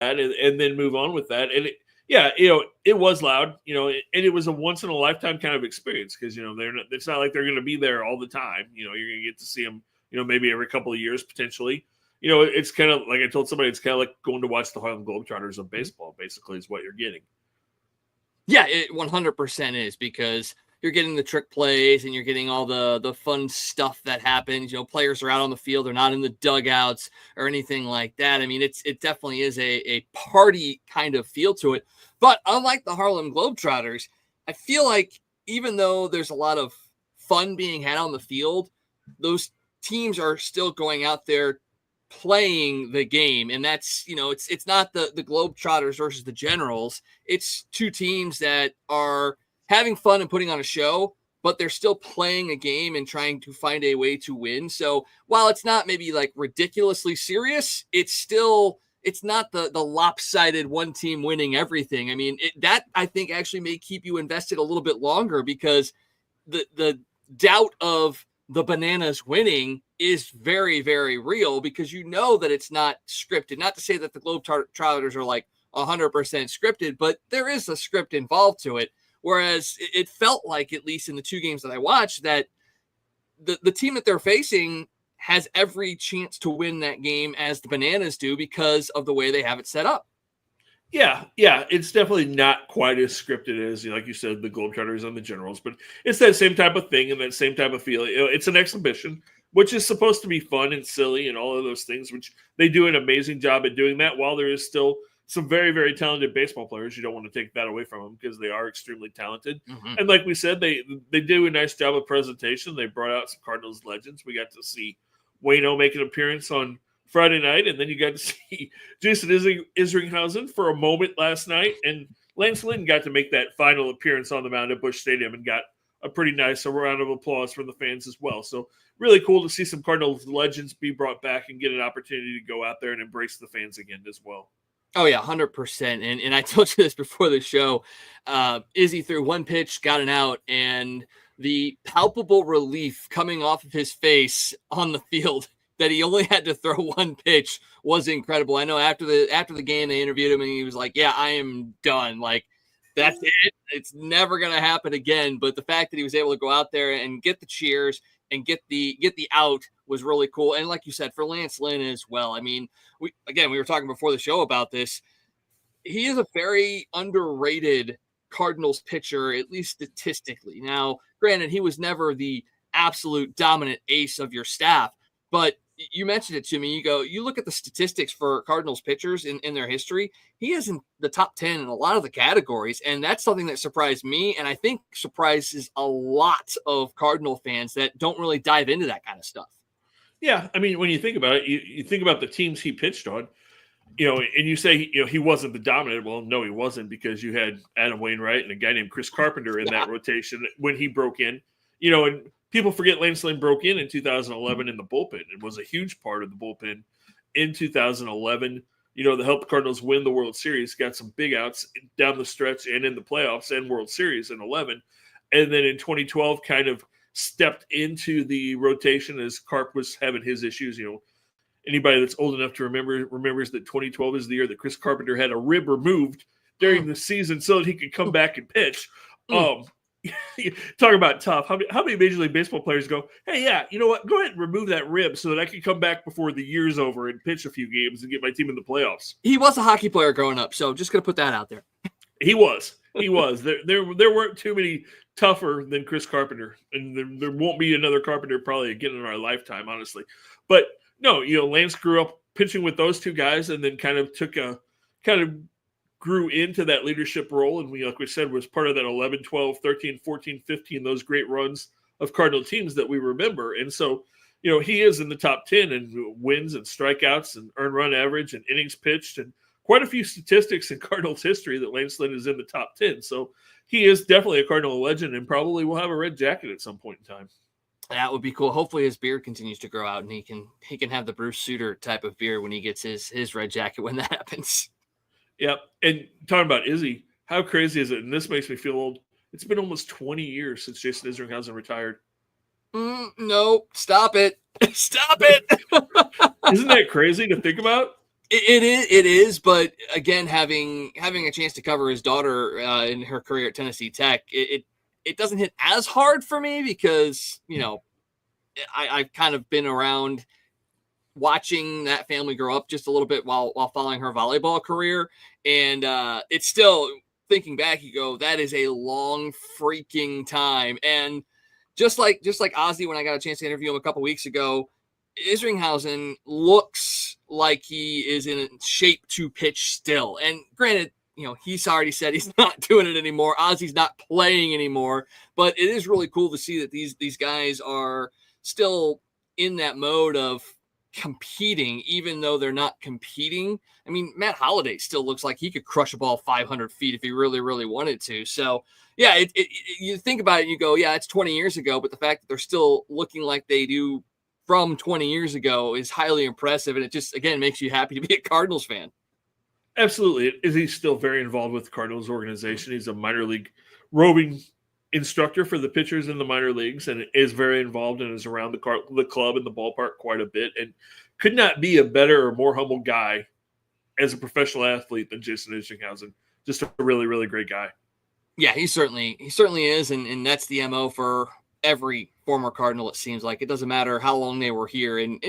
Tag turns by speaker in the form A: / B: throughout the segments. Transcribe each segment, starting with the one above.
A: and then move on with that. And it was loud, and it was a once in a lifetime kind of experience because it's not like they're going to be there all the time. You're going to get to see them, maybe every couple of years potentially. It's kind of like I told somebody, it's kind of like going to watch the Harlem Globetrotters of baseball. Basically, is what you're getting.
B: Yeah, it 100% is, because you're getting the trick plays and you're getting all the fun stuff that happens. Players are out on the field, they're not in the dugouts or anything like that. I mean, it definitely is a party kind of feel to it. But unlike the Harlem Globetrotters, I feel like even though there's a lot of fun being had on the field, those teams are still going out there playing the game. And that's, it's not the Globetrotters versus the Generals. It's two teams that are having fun and putting on a show, but they're still playing a game and trying to find a way to win. So while it's not maybe like ridiculously serious, it's not the lopsided one team winning everything. I mean, that I think actually may keep you invested a little bit longer, because the doubt of the Bananas winning is very, very real, because that it's not scripted. Not to say that the Globetrotters are like 100% scripted, but there is a script involved to it. Whereas it felt like, at least in the two games that I watched, that the team that they're facing has every chance to win that game as the Bananas do, because of the way they have it set up.
A: Yeah, it's definitely not quite as scripted as, like you said, the Globetrotters and the Generals, but it's that same type of thing and that same type of feel. It's an exhibition, which is supposed to be fun and silly and all of those things, which they do an amazing job at doing that, while there is still some very, very talented baseball players. You don't want to take that away from them, because they are extremely talented. Mm-hmm. And like we said, they do a nice job of presentation. They brought out some Cardinals legends. We got to see Waino make an appearance on Friday night, and then you got to see Jason Isringhausen for a moment last night, and Lance Lynn got to make that final appearance on the mound at Busch Stadium and got a pretty nice round of applause from the fans as well. So really cool to see some Cardinals legends be brought back and get an opportunity to go out there and embrace the fans again as well.
B: Oh, yeah, 100%. And I told you this before the show. Izzy threw one pitch, got an out, and the palpable relief coming off of his face on the field that he only had to throw one pitch was incredible. I know after the game, they interviewed him, and he was like, yeah, I am done. Like, that's it. It's never going to happen again. But the fact that he was able to go out there and get the cheers and get the out was really cool. And like you said, for Lance Lynn as well. I mean, we were talking before the show about this. He is a very underrated Cardinals pitcher, at least statistically. Now, granted, he was never the absolute dominant ace of your staff, but you mentioned it to me. You look at the statistics for Cardinals pitchers in their history. He is in the top 10 in a lot of the categories. And that's something that surprised me. And I think surprises a lot of Cardinal fans that don't really dive into that kind of stuff.
A: Yeah. I mean, when you think about it, you think about the teams he pitched on, and you say, he wasn't the dominant. Well, no, he wasn't, because you had Adam Wainwright and a guy named Chris Carpenter in that rotation when he broke in, and people forget Lance Lynn broke in 2011 in the bullpen and was a huge part of the bullpen in 2011, that helped the Cardinals win the World Series, got some big outs down the stretch and in the playoffs and World Series in 11. And then in 2012 kind of stepped into the rotation as Carp was having his issues. Anybody that's old enough to remembers that 2012 is the year that Chris Carpenter had a rib removed during the season so that he could come back and pitch. Talk about tough. How many Major League Baseball players go, hey, yeah, you know what? Go ahead and remove that rib so that I can come back before the year's over and pitch a few games and get my team in the playoffs.
B: He was a hockey player growing up, so just going to put that out there.
A: He was. There weren't too many tougher than Chris Carpenter, and there won't be another Carpenter probably again in our lifetime, honestly. But no, Lance grew up pitching with those two guys, and then kind of grew into that leadership role. And like we said, was part of that 11, 12, 13, 14, 15, those great runs of Cardinal teams that we remember. And so, he is in the top 10 in wins and strikeouts and earned run average and innings pitched, and quite a few statistics in Cardinals history that Lance Lynn is in the top 10. So he is definitely a Cardinal legend, and probably will have a red jacket at some point in time.
B: That would be cool. Hopefully his beard continues to grow out, and he can have the Bruce Sutter type of beard when he gets his red jacket when that happens.
A: Yep. And talking about Izzy, how crazy is it? And this makes me feel old. It's been almost 20 years since Jason Isringhausen retired.
B: No, stop it. Stop it.
A: Isn't that crazy to think about?
B: It is, but again, having a chance to cover his daughter in her career at Tennessee Tech, it doesn't hit as hard for me because I've kind of been around watching that family grow up just a little bit while following her volleyball career, and it's still, thinking back, you go, that is a long freaking time. And just like Ozzy, when I got a chance to interview him a couple weeks ago, Isringhausen looks like he is in shape to pitch still. And granted, he's already said he's not doing it anymore. Ozzy's not playing anymore, but it is really cool to see that these guys are still in that mode of competing, even though they're not competing. I mean, Matt Holliday still looks like he could crush a ball 500 feet if he really, really wanted to. So, yeah, you think about it and you go, yeah, it's 20 years ago, but the fact that they're still looking like they do from 20 years ago is highly impressive. And it just, again, makes you happy to be a Cardinals fan.
A: Absolutely. He's still very involved with the Cardinals organization. He's a minor league roving instructor for the pitchers in the minor leagues and is very involved and is around the club and the ballpark quite a bit, and could not be a better or more humble guy as a professional athlete than Jason Isringhausen. Just a really, really great guy. Yeah,
B: he certainly is. And that's the MO for every former Cardinal. It seems like it doesn't matter how long they were here. And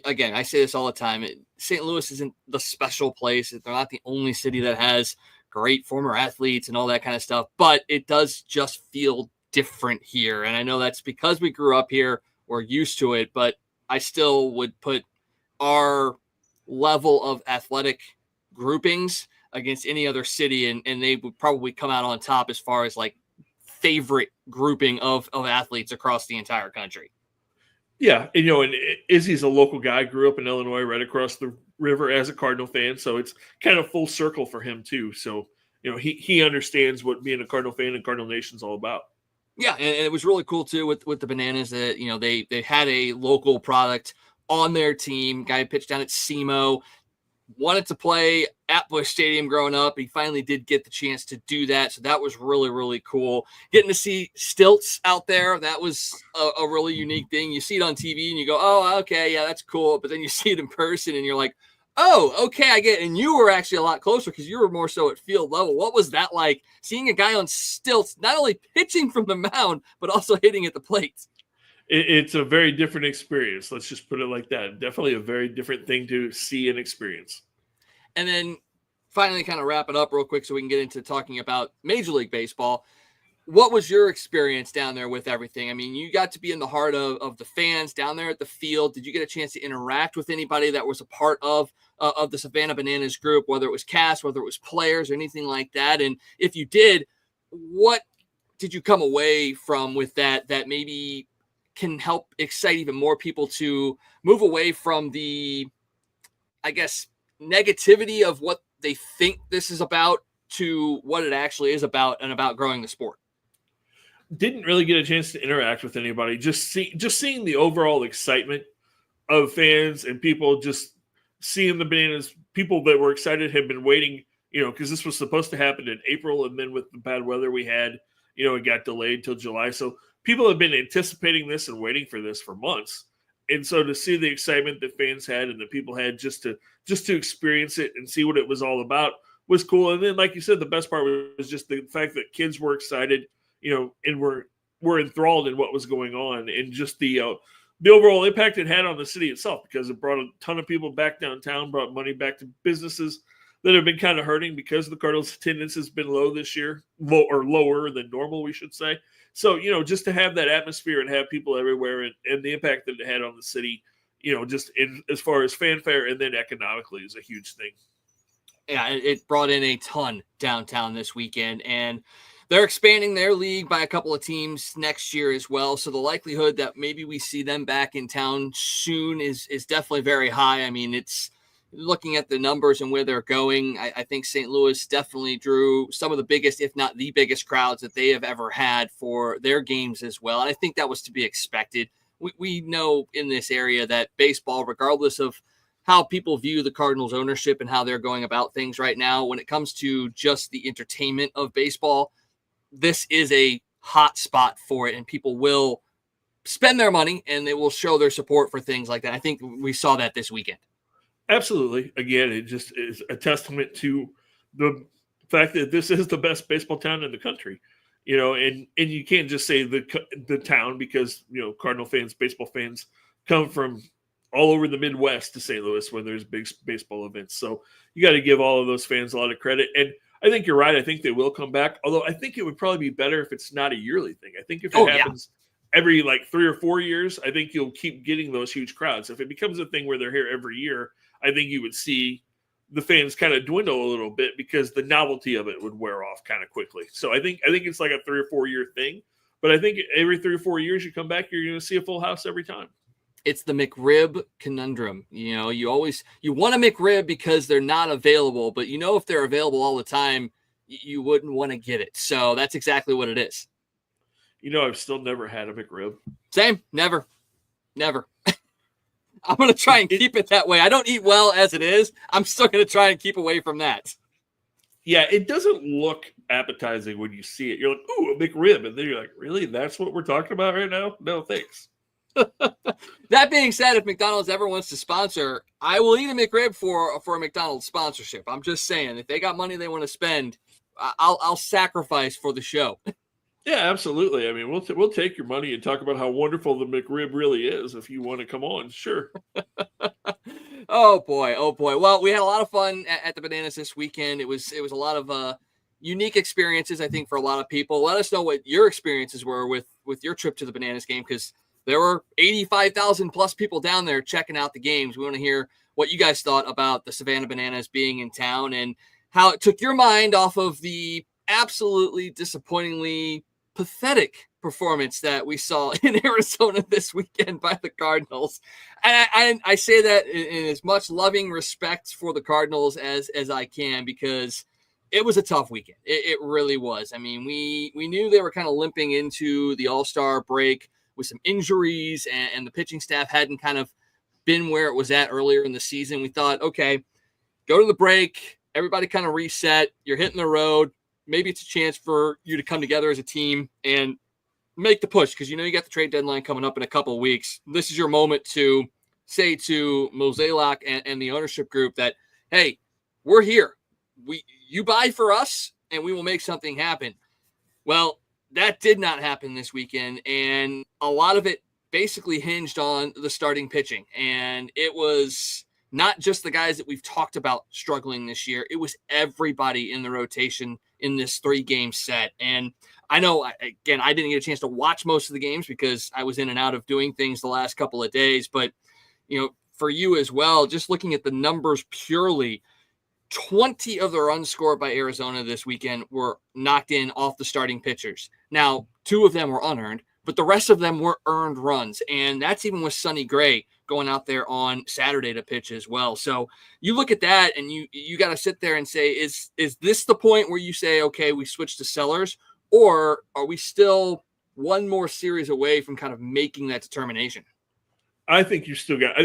B: again, I say this all the time. St. Louis isn't the special place. They're not the only city that has great former athletes and all that kind of stuff, but it does just feel different here. And I know that's because we grew up here, we're used to it, but I still would put our level of athletic groupings against any other city, and they would probably come out on top as far as like favorite grouping of athletes across the entire country.
A: Yeah, and Izzy's a local guy, grew up in Illinois, right across the river as a Cardinal fan, so it's kind of full circle for him too. So, he understands what being a Cardinal fan and Cardinal Nation's all about.
B: Yeah, and it was really cool too with the Bananas that they had a local product on their team. Guy pitched down at SEMO, wanted to play at Busch Stadium growing up. He finally did get the chance to do that. So that was really, really cool. Getting to see stilts out there, that was a really unique thing. You see it on TV and you go, oh, okay, yeah, that's cool. But then you see it in person and you're like, oh, okay, I get it. And you were actually a lot closer because you were more so at field level. What was that like, seeing a guy on stilts, not only pitching from the mound, but also hitting at the plate?
A: It's a very different experience. Let's just put it like that. Definitely a very different thing to see and experience.
B: And then finally, kind of wrap it up real quick so we can get into talking about Major League Baseball. What was your experience down there with everything? I mean, you got to be in the heart of the fans down there at the field. Did you get a chance to interact with anybody that was a part of the Savannah Bananas group, whether it was cast, whether it was players or anything like that? And if you did, what did you come away from with that maybe can help excite even more people to move away from the, I guess, negativity of what they think this is about to what it actually is about and about growing the sport?
A: Didn't really get a chance to interact with anybody. Just seeing the overall excitement of fans and people, just seeing the Bananas, people that were excited had been waiting, because this was supposed to happen in April, and then with the bad weather we had, it got delayed till July. So people have been anticipating this and waiting for this for months. And so to see the excitement that fans had and that people had just to experience it and see what it was all about was cool. And then, like you said, the best part was just the fact that kids were excited, and were enthralled in what was going on, and just the overall impact it had on the city itself, because it brought a ton of people back downtown, brought money back to businesses that have been kind of hurting because the Cardinals' attendance has been low this year, or lower than normal, we should say. So, just to have that atmosphere and have people everywhere, and the impact that it had on the city, just as far as fanfare and then economically, is a huge thing.
B: Yeah, it brought in a ton downtown this weekend, and they're expanding their league by a couple of teams next year as well. So the likelihood that maybe we see them back in town soon is definitely very high. I mean, it's looking at the numbers and where they're going. I think St. Louis definitely drew some of the biggest, if not the biggest, crowds that they have ever had for their games as well. And I think that was to be expected. We know in this area that baseball, regardless of how people view the Cardinals ownership and how they're going about things right now, when it comes to just the entertainment of baseball, this is a hot spot for it, and people will spend their money and they will show their support for things like that. I think we saw that this weekend.
A: Absolutely. Again, it just is a testament to the fact that this is the best baseball town in the country. And you can't just say the town because Cardinal fans, baseball fans come from all over the Midwest to St. Louis when there's big baseball events. So you got to give all of those fans a lot of credit. And I think you're right. I think they will come back. Although I think it would probably be better if it's not a yearly thing. I think if it happens every 3 or 4 years, I think you'll keep getting those huge crowds. If it becomes a thing where they're here every year, I think you would see the fans kind of dwindle a little bit because the novelty of it would wear off kind of quickly. So I think it's like a 3 or 4 year thing. But I think every 3 or 4 years you come back, you're going to see a full house every time.
B: It's the McRib conundrum. You want a McRib because they're not available, but if they're available all the time, you wouldn't want to get it. So that's exactly what it is.
A: I've still never had a McRib.
B: Same. Never. I'm going to try and keep it that way. I don't eat well as it is. I'm still going to try and keep away from that.
A: Yeah, it doesn't look appetizing when you see it. You're like, ooh, a McRib. And then you're like, really? That's what we're talking about right now? No, thanks.
B: That being said, if McDonald's ever wants to sponsor, I will eat a McRib for a McDonald's sponsorship. I'm just saying, if they got money they want to spend, I'll sacrifice for the show.
A: Yeah, absolutely. I mean, we'll take your money and talk about how wonderful the McRib really is if you want to come on. Sure.
B: Oh boy. Well, we had a lot of fun at the Bananas this weekend. It was a lot of unique experiences, I think, for a lot of people. Let us know what your experiences were with your trip to the Bananas game, because there were 85,000 plus people down there checking out the games. We want to hear what you guys thought about the Savannah Bananas being in town and how it took your mind off of the absolutely disappointingly pathetic performance that we saw in Arizona this weekend by the Cardinals. And I say that in as much loving respect for the Cardinals as I can, because it was a tough weekend. It really was. I mean, we knew they were kind of limping into the All-Star break with some injuries, and the pitching staff hadn't kind of been where it was at earlier in the season. We thought, okay, go to the break, everybody kind of reset, you're hitting the road, maybe it's a chance for you to come together as a team and make the push, because you got the trade deadline coming up in a couple of weeks. This is your moment to say to Mozeliak and the ownership group that, hey, we're here. You buy for us, and we will make something happen. Well, that did not happen this weekend, and a lot of it basically hinged on the starting pitching. And it was not just the guys that we've talked about struggling this year. It was everybody in the rotation in this 3-game set. And I know, again, I didn't get a chance to watch most of the games because I was in and out of doing things the last couple of days. But, for you as well, just looking at the numbers purely, 20 of the runs scored by Arizona this weekend were knocked in off the starting pitchers. Now, 2 of them were unearned, but the rest of them were earned runs. And that's even with Sonny Gray going out there on Saturday to pitch as well. So you look at that and you got to sit there and say, is this the point where you say, okay, we switch to Sellers, or are we still one more series away from kind of making that determination?
A: I think you still got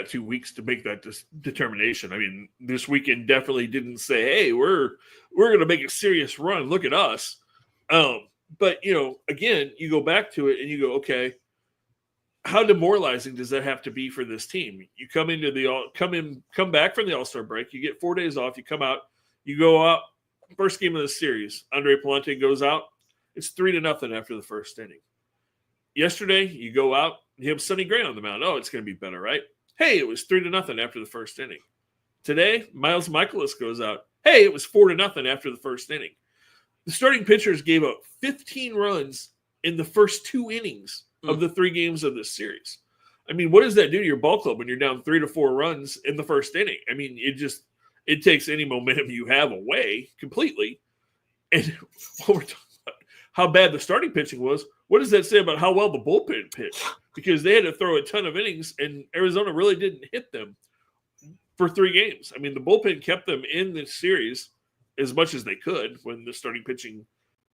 A: 2 weeks to make that determination. I mean, this weekend definitely didn't say, hey, we're going to make a serious run. Look at us. But, again, you go back to it and you go, okay, how demoralizing does that have to be for this team? You come back from the All-Star break, you get 4 days off, you come out, you go out, first game of the series, Andre Palante goes out, it's 3-0 after the first inning. Yesterday, you go out, you have Sonny Gray on the mound. Oh, it's going to be better, right? Hey, it was 3-0 after the first inning. Today, Miles Michaelis goes out. Hey, it was 4-0 after the first inning. The starting pitchers gave up 15 runs in the first 2 innings of the 3 games of this series. I mean, what does that do to your ball club when you're down 3 to 4 runs in the first inning? I mean, it takes any momentum you have away completely. And what we're talking about, how bad the starting pitching was, what does that say about how well the bullpen pitched? Because they had to throw a ton of innings, and Arizona really didn't hit them for 3 games. I mean, the bullpen kept them in this series as much as they could when the starting pitching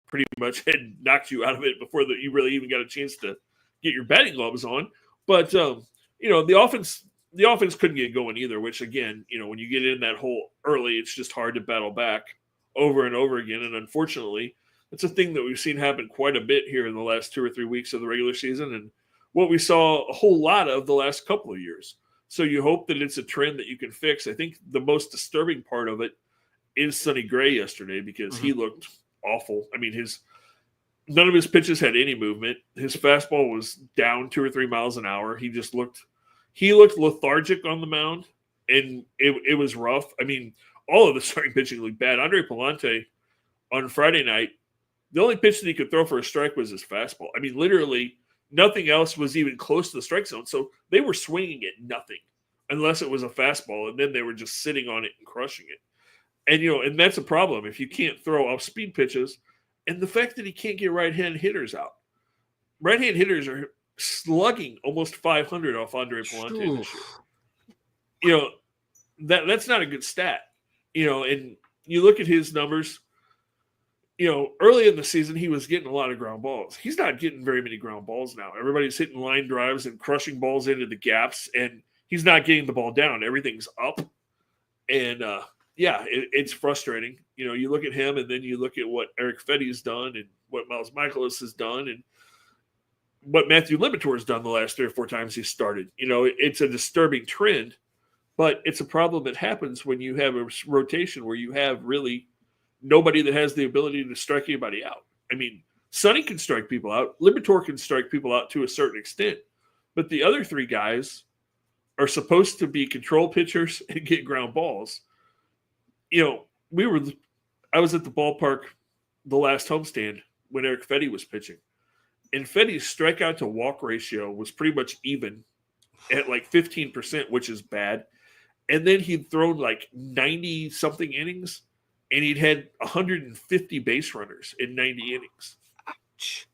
A: pretty much had knocked you out of it before you really even got a chance to get your batting gloves on. But, the offense couldn't get going either, which, again, when you get in that hole early, it's just hard to battle back over and over again. And unfortunately, it's a thing that we've seen happen quite a bit here in the last 2 or 3 weeks of the regular season, and what we saw a whole lot of the last couple of years. So you hope that it's a trend that you can fix. I think the most disturbing part of it is Sonny Gray yesterday because he looked awful. I mean, none of his pitches had any movement. His fastball was down 2 or 3 miles an hour. He looked lethargic on the mound, and it was rough. I mean, all of the starting pitching looked bad. Andre Palante on Friday night, the only pitch that he could throw for a strike was his fastball. I mean, literally nothing else was even close to the strike zone. So they were swinging at nothing unless it was a fastball, and then they were just sitting on it and crushing it. And, and that's a problem if you can't throw off-speed pitches. And the fact that he can't get right-hand hitters out. Right-hand hitters are slugging almost 500 off Andre Palante this year. That's not a good stat. And you look at his numbers, early in the season, he was getting a lot of ground balls. He's not getting very many ground balls now. Everybody's hitting line drives and crushing balls into the gaps, and he's not getting the ball down. Everything's up. And, it's frustrating. You look at him, and then you look at what Eric Fetty's done and what Miles Michaelis has done and what Matthew Liberatore has done the last 3 or 4 times he started. It's a disturbing trend, but it's a problem that happens when you have a rotation where you have really nobody that has the ability to strike anybody out. I mean, Sonny can strike people out. Liberatore can strike people out to a certain extent. But the other 3 guys are supposed to be control pitchers and get ground balls. I was at the ballpark the last homestand when Eric Fetty was pitching. And Fetty's strikeout to walk ratio was pretty much even at like 15%, which is bad. And then he'd thrown like 90-something innings, and he'd had 150 base runners in 90 innings.
B: Ouch.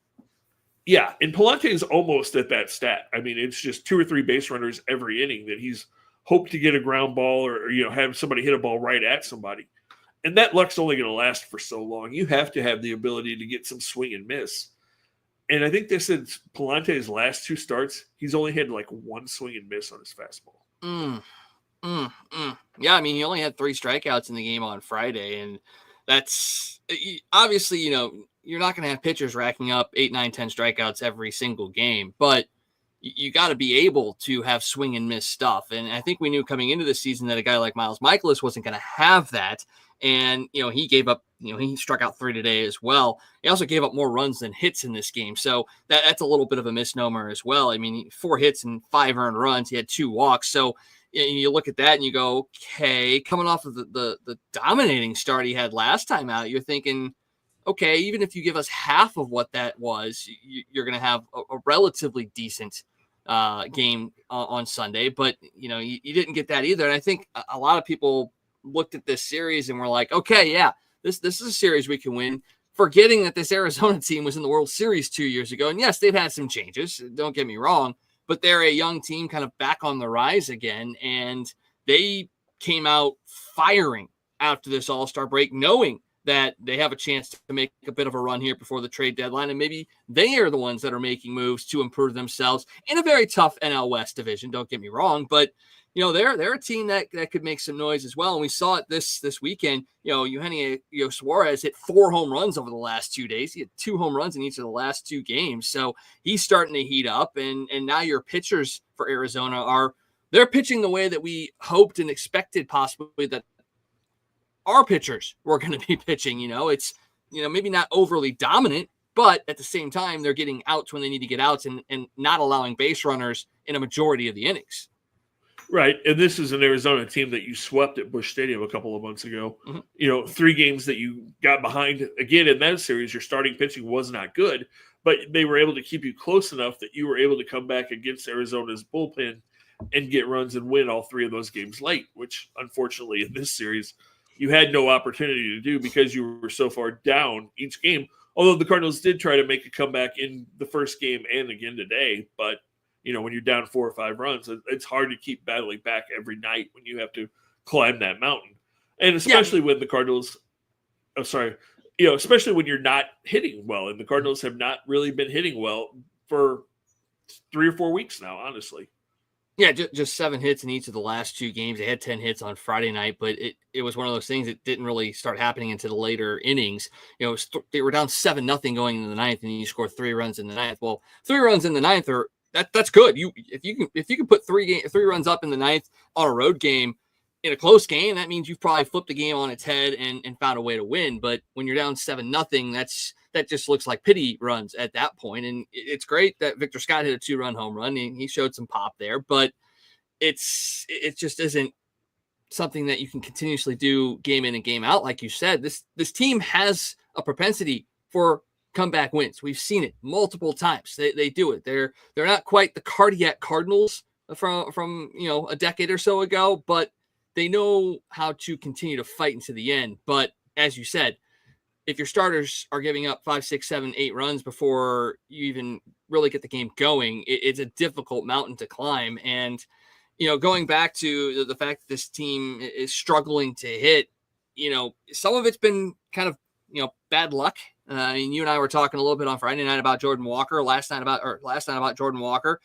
A: Yeah, and Palante is almost at that stat. I mean, it's just 2 or 3 base runners every inning that he's hoped to get a ground ball or have somebody hit a ball right at somebody. And that luck's only going to last for so long. You have to have the ability to get some swing and miss. And I think they said Palante's last 2 starts, he's only had like 1 swing and miss on his fastball.
B: Yeah, I mean, he only had 3 strikeouts in the game on Friday, and that's obviously, you're not going to have pitchers racking up 8, 9, 10 strikeouts every single game, but you got to be able to have swing and miss stuff. And I think we knew coming into the season that a guy like Miles Michaelis wasn't going to have that. And, he gave up, he struck out 3 today as well. He also gave up more runs than hits in this game. So that's a little bit of a misnomer as well. I mean, 4 hits and 5 earned runs. He had 2 walks. So you look at that and you go, okay, coming off of the dominating start he had last time out, you're thinking, okay, even if you give us half of what that was, you're going to have a relatively decent game on Sunday. But, you didn't get that either. And I think a lot of people looked at this series and were like, okay, yeah, this is a series we can win, forgetting that this Arizona team was in the World Series 2 years ago. And yes, they've had some changes, don't get me wrong, but they're a young team kind of back on the rise again. And they came out firing after this All-Star break, knowing that they have a chance to make a bit of a run here before the trade deadline. And maybe they are the ones that are making moves to improve themselves in a very tough NL West division. Don't get me wrong, but they're a team that could make some noise as well. And we saw it this weekend. Eugenio Suarez hit 4 home runs over the last 2 days. He had 2 home runs in each of the last 2 games. So he's starting to heat up. And now your pitchers for Arizona they're pitching the way that we hoped and expected possibly that our pitchers were going to be pitching. It's, maybe not overly dominant, but at the same time, they're getting outs when they need to get outs and not allowing base runners in a majority of the innings.
A: Right. And this is an Arizona team that you swept at Busch Stadium a couple of months ago. Mm-hmm. 3 games that you got behind. Again, in that series, your starting pitching was not good, but they were able to keep you close enough that you were able to come back against Arizona's bullpen and get runs and win all 3 of those games late, which unfortunately in this series, you had no opportunity to do because you were so far down each game. Although the Cardinals did try to make a comeback in the first game and again today, but when you're down 4 or 5 runs, it's hard to keep battling back every night when you have to climb that mountain. And especially when the Cardinals, especially when you're not hitting well. And the Cardinals have not really been hitting well for 3 or 4 weeks now, honestly.
B: Yeah, just 7 hits in each of the last 2 games. They had 10 hits on Friday night, but it was one of those things that didn't really start happening into the later innings. They were down 7-0 going into the 9th, and you scored 3 runs in the 9th. Well, 3 runs in the 9th are that's good. If you can put three runs up in the ninth on a road game in a close game, that means you've probably flipped the game on its head and found a way to win. But when you're down 7-0, that just looks like pity runs at that point. And it's great that Victor Scott hit a 2-run home run and he showed some pop there, but it just isn't something that you can continuously do game in and game out. Like you said, this team has a propensity for comeback wins. We've seen it multiple times. They do it. They're not quite the cardiac Cardinals from a decade or so ago, but they know how to continue to fight into the end. But as you said, if your starters are giving up 5, 6, 7, 8 runs before you even really get the game going, it's a difficult mountain to climb. And going back to the fact that this team is struggling to hit, some of it's been kind of, bad luck. And you and I were talking a little bit on Friday night about Jordan Walker, last night about Jordan Walker.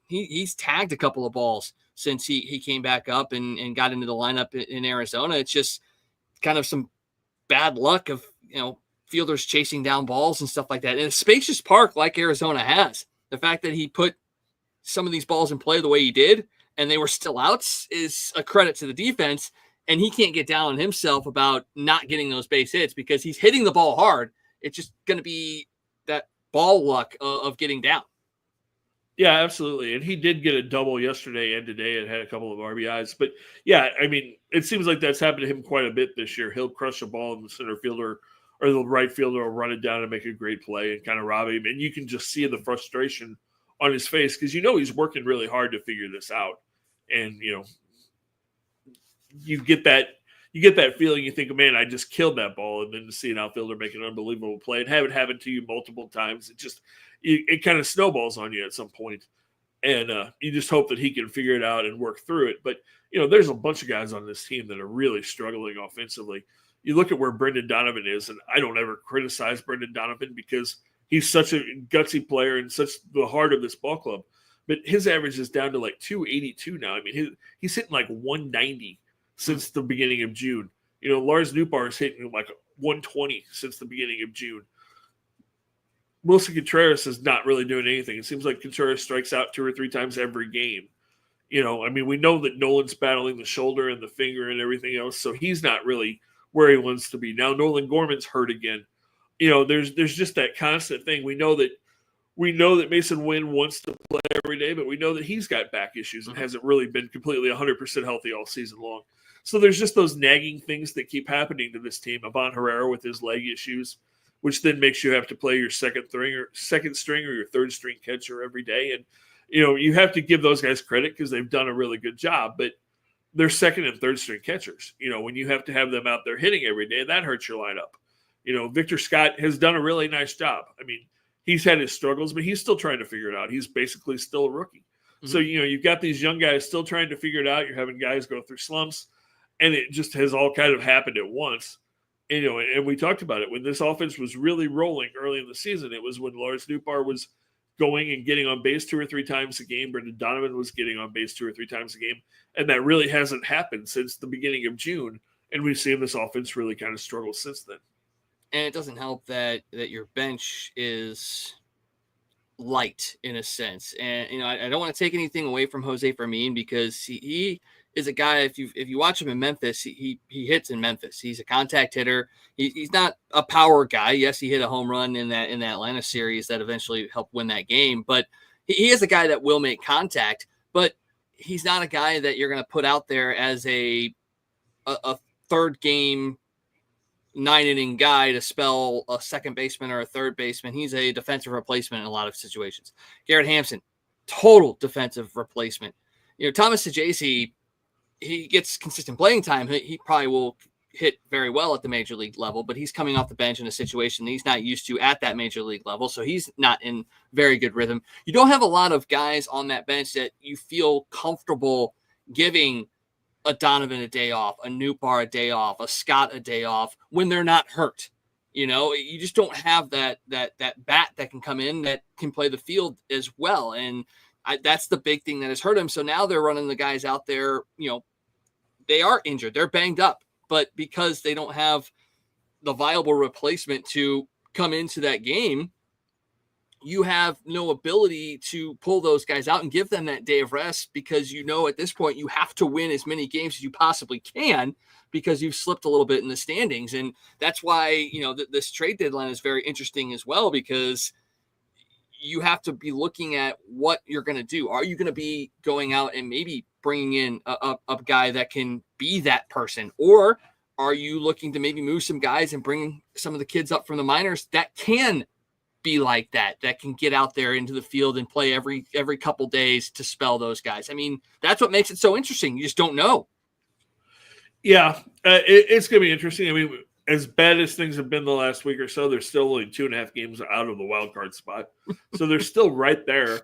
B: He's tagged a couple of balls since he came back up and got into the lineup in Arizona. It's just kind of some bad luck of, fielders chasing down balls and stuff like that. In a spacious park like Arizona has, the fact that he put some of these balls in play the way he did, and they were still outs, is a credit to the defense. And he can't get down on himself about not getting those base hits because he's hitting the ball hard. It's just going to be that ball luck of getting down.
A: Yeah, absolutely. And he did get a double yesterday and today and had a couple of RBIs. But yeah, I mean, it seems like that's happened to him quite a bit this year. He'll crush a ball and the center fielder or the right fielder will run it down and make a great play and kind of rob him. And you can just see the frustration on his face because he's working really hard to figure this out. And, you get that feeling. You think, man, I just killed that ball. And then to see an outfielder make an unbelievable play and have it happen to you multiple times, it kind of snowballs on you at some point. And you just hope that he can figure it out and work through it. But, there's a bunch of guys on this team that are really struggling offensively. You look at where Brendan Donovan is, and I don't ever criticize Brendan Donovan because he's such a gutsy player and such the heart of this ball club. But his average is down to like 282 now. I mean, he's hitting like 190 since the beginning of June. Lars Nootbaar is hitting like 120 since the beginning of June. Wilson Contreras is not really doing anything. It seems like Contreras strikes out 2 or 3 times every game. We know that Nolan's battling the shoulder and the finger and everything else, so he's not really where he wants to be. Now Nolan Gorman's hurt again. There's just that constant thing. We know that Mason Wynn wants to play every day, but we know that he's got back issues and hasn't really been completely 100% healthy all season long. So there's just those nagging things that keep happening to this team. Ivan Herrera with his leg issues, which then makes you have to play your second string or your third string catcher every day. And, you have to give those guys credit because they've done a really good job, but they're second and third string catchers. When you have to have them out there hitting every day, that hurts your lineup. Victor Scott has done a really nice job. I mean, he's had his struggles, but he's still trying to figure it out. He's basically still a rookie. Mm-hmm. So, you've got these young guys still trying to figure it out. You're having guys go through slumps, and it just has all kind of happened at once. And we talked about it. When this offense was really rolling early in the season, it was when Lars Nootbaar was going and getting on base 2 or 3 times a game. Brendan Donovan was getting on base 2 or 3 times a game. And that really hasn't happened since the beginning of June. And we've seen this offense really kind of struggle since then.
B: And it doesn't help that your bench is light in a sense. And, I don't want to take anything away from Jose Fermin because he is a guy, if you watch him in Memphis, he hits in Memphis. He's a contact hitter. He's not a power guy. Yes, he hit a home run in that Atlanta series that eventually helped win that game. But he is a guy that will make contact. But he's not a guy that you're going to put out there as a third game 9-inning guy to spell a second baseman or a third baseman. He's a defensive replacement in a lot of situations. Garrett Hampson, total defensive replacement. Thomas Saggese, he gets consistent playing time. He probably will hit very well at the major league level, but he's coming off the bench in a situation he's not used to at that major league level. So he's not in very good rhythm. You don't have a lot of guys on that bench that you feel comfortable giving a Donovan a day off, a Nootbaar a day off, a Scott a day off when they're not hurt. You just don't have that bat that can come in that can play the field as well. And that's the big thing that has hurt him. So now they're running the guys out there, they are injured. They're banged up. But because they don't have the viable replacement to come into that game, you have no ability to pull those guys out and give them that day of rest, because at this point you have to win as many games as you possibly can, because you've slipped a little bit in the standings. And that's why this trade deadline is very interesting as well, because you have to be looking at what you're going to do. Are you going to be going out and maybe bringing in a guy that can be that person, or are you looking to maybe move some guys and bring some of the kids up from the minors that can be like that can get out there into the field and play every couple days to spell those guys? I mean, that's what makes it so interesting. You just don't know.
A: Yeah, it's going to be interesting. I mean, as bad as things have been the last week or so, they're still only 2.5 games out of the wild card spot. So they're still right there.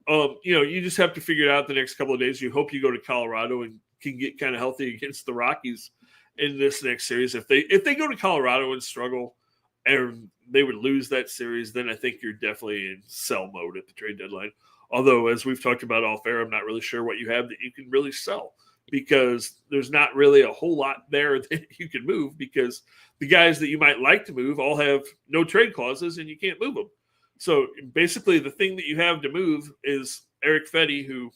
A: You just have to figure it out the next couple of days. You hope you go to Colorado and can get kind of healthy against the Rockies in this next series. If they go to Colorado and struggle and they would lose that series, then I think you're definitely in sell mode at the trade deadline. Although, as we've talked about off air, I'm not really sure what you have that you can really sell, because there's not really a whole lot there that you can move, because the guys that you might like to move all have no trade clauses and you can't move them. So basically the thing that you have to move is Eric Fetty, who,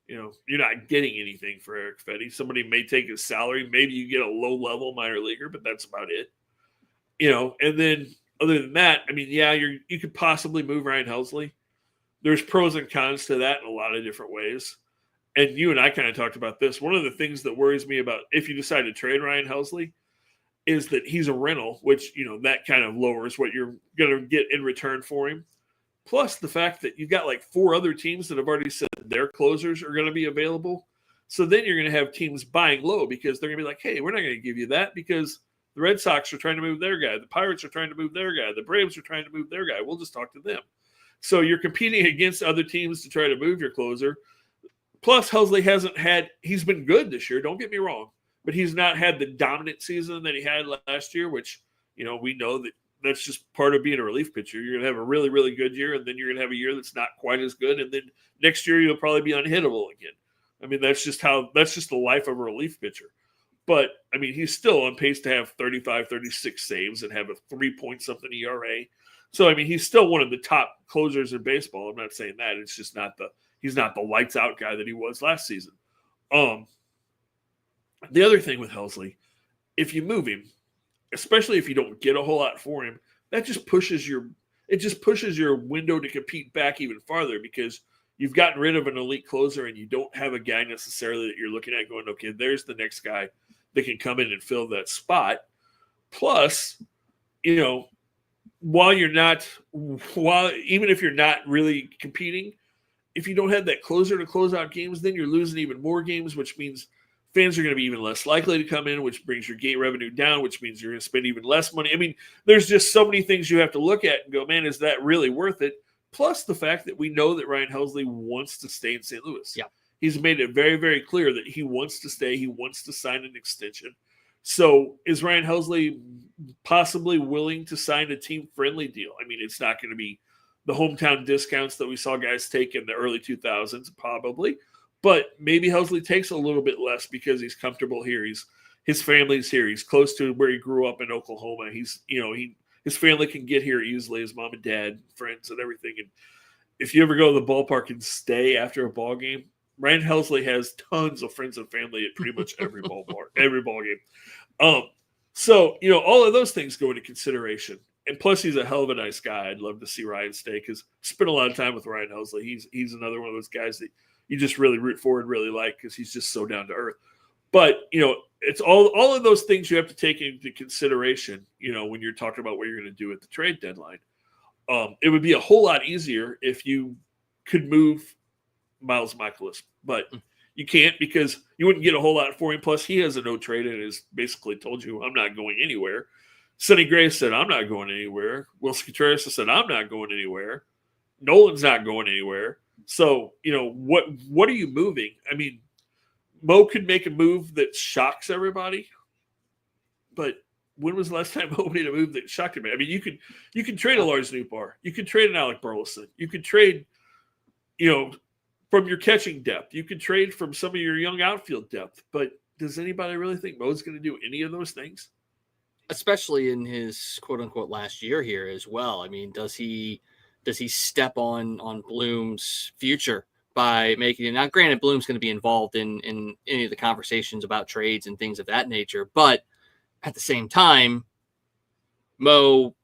A: you're not getting anything for Eric Fetty. Somebody may take his salary. Maybe you get a low-level minor leaguer, but that's about it. And then other than that, I mean, yeah, you could possibly move Ryan Helsley. There's pros and cons to that in a lot of different ways. And you and I kind of talked about this. One of the things that worries me about if you decide to trade Ryan Helsley is that he's a rental, which, that kind of lowers what you're going to get in return for him. Plus the fact that you've got like 4 other teams that have already said their closers are going to be available. So then you're going to have teams buying low, because they're going to be like, hey, we're not going to give you that because the Red Sox are trying to move their guy. The Pirates are trying to move their guy. The Braves are trying to move their guy. We'll just talk to them. So you're competing against other teams to try to move your closer. Plus, Helsley he's been good this year, don't get me wrong, but he's not had the dominant season that he had last year, which, we know that's just part of being a relief pitcher. You're going to have a really, really good year, and then you're going to have a year that's not quite as good, and then next year you'll probably be unhittable again. I mean, that's just the life of a relief pitcher. But, I mean, he's still on pace to have 35, 36 saves and have a 3-point-something ERA. So, I mean, he's still one of the top closers in baseball. I'm not saying that. It's just he's not the lights-out guy that he was last season. The other thing with Helsley, if you move him, especially if you don't get a whole lot for him, that just pushes your window to compete back even farther, because you've gotten rid of an elite closer and you don't have a guy necessarily that you're looking at going, okay, there's the next guy that can come in and fill that spot. Plus, even if you're not really competing, if you don't have that closer to close out games, then you're losing even more games, which means fans are going to be even less likely to come in, which brings your gate revenue down, which means you're going to spend even less money. I mean, there's just so many things you have to look at and go, man, is that really worth it? Plus the fact that we know that Ryan Helsley wants to stay in St. Louis.
B: Yeah.
A: He's made it very, very clear that he wants to stay. He wants to sign an extension. So is Ryan Helsley possibly willing to sign a team-friendly deal? I mean, it's not going to be the hometown discounts that we saw guys take in the early 2000s, probably. But maybe Helsley takes a little bit less because he's comfortable here. His family's here. He's close to where he grew up in Oklahoma. His family can get here easily, his mom and dad, friends, and everything. And if you ever go to the ballpark and stay after a ball game, Ryan Helsley has tons of friends and family at pretty much every ballpark, every ball game. So all of those things go into consideration. And plus, he's a hell of a nice guy. I'd love to see Ryan stay, because I spent a lot of time with Ryan Helsley. He's another one of those guys that you just really root for and really like, because he's just so down to earth. But it's all of those things you have to take into consideration, when you're talking about what you're going to do at the trade deadline. It would be a whole lot easier if you could move Miles Michaelis, but you can't, because you wouldn't get a whole lot for him. Plus, he has a no trade and has basically told you, I'm not going anywhere. Sonny Gray said, I'm not going anywhere. Wilson Contreras said, I'm not going anywhere. Nolan's not going anywhere. So, what are you moving? I mean, Mo could make a move that shocks everybody, but when was the last time Mo made a move that shocked everybody? I mean, you can trade a Lars Nootbaar. You could trade an Alec Burleson. You could trade, from your catching depth. You could trade from some of your young outfield depth. But does anybody really think Mo's going to do any of those things?
B: Especially in his quote unquote last year here as well. I mean, does he does he step on Bloom's future by making it? Now, granted, Bloom's going to be involved in any of the conversations about trades and things of that nature, but at the same time, Mo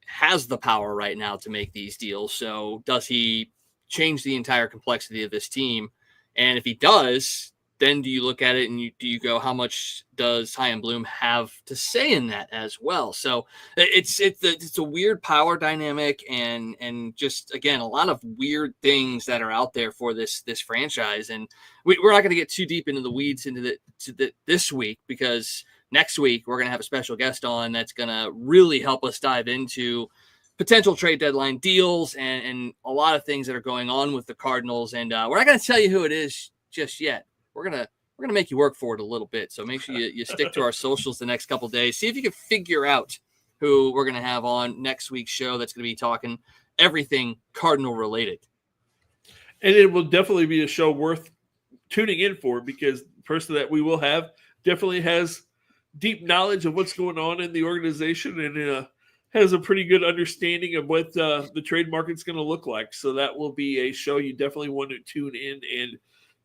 B: has the power right now to make these deals. So does he change the entire complexity of this team? And if he does, then do you look at it and do you go, how much does Chaim Bloom have to say in that as well? So it's a weird power dynamic and just, again, a lot of weird things that are out there for this franchise. And we're not going to get too deep into the weeds this week, because next week we're going to have a special guest on that's going to really help us dive into potential trade deadline deals and a lot of things that are going on with the Cardinals. And we're not going to tell you who it is just yet. We're gonna make you work for it a little bit. So make sure you stick to our socials the next couple of days. See if you can figure out who we're gonna have on next week's show. That's gonna be talking everything Cardinal related.
A: And it will definitely be a show worth tuning in for, because the person that we will have definitely has deep knowledge of what's going on in the organization and has a pretty good understanding of what the trade market's going to look like. So that will be a show you definitely want to tune in and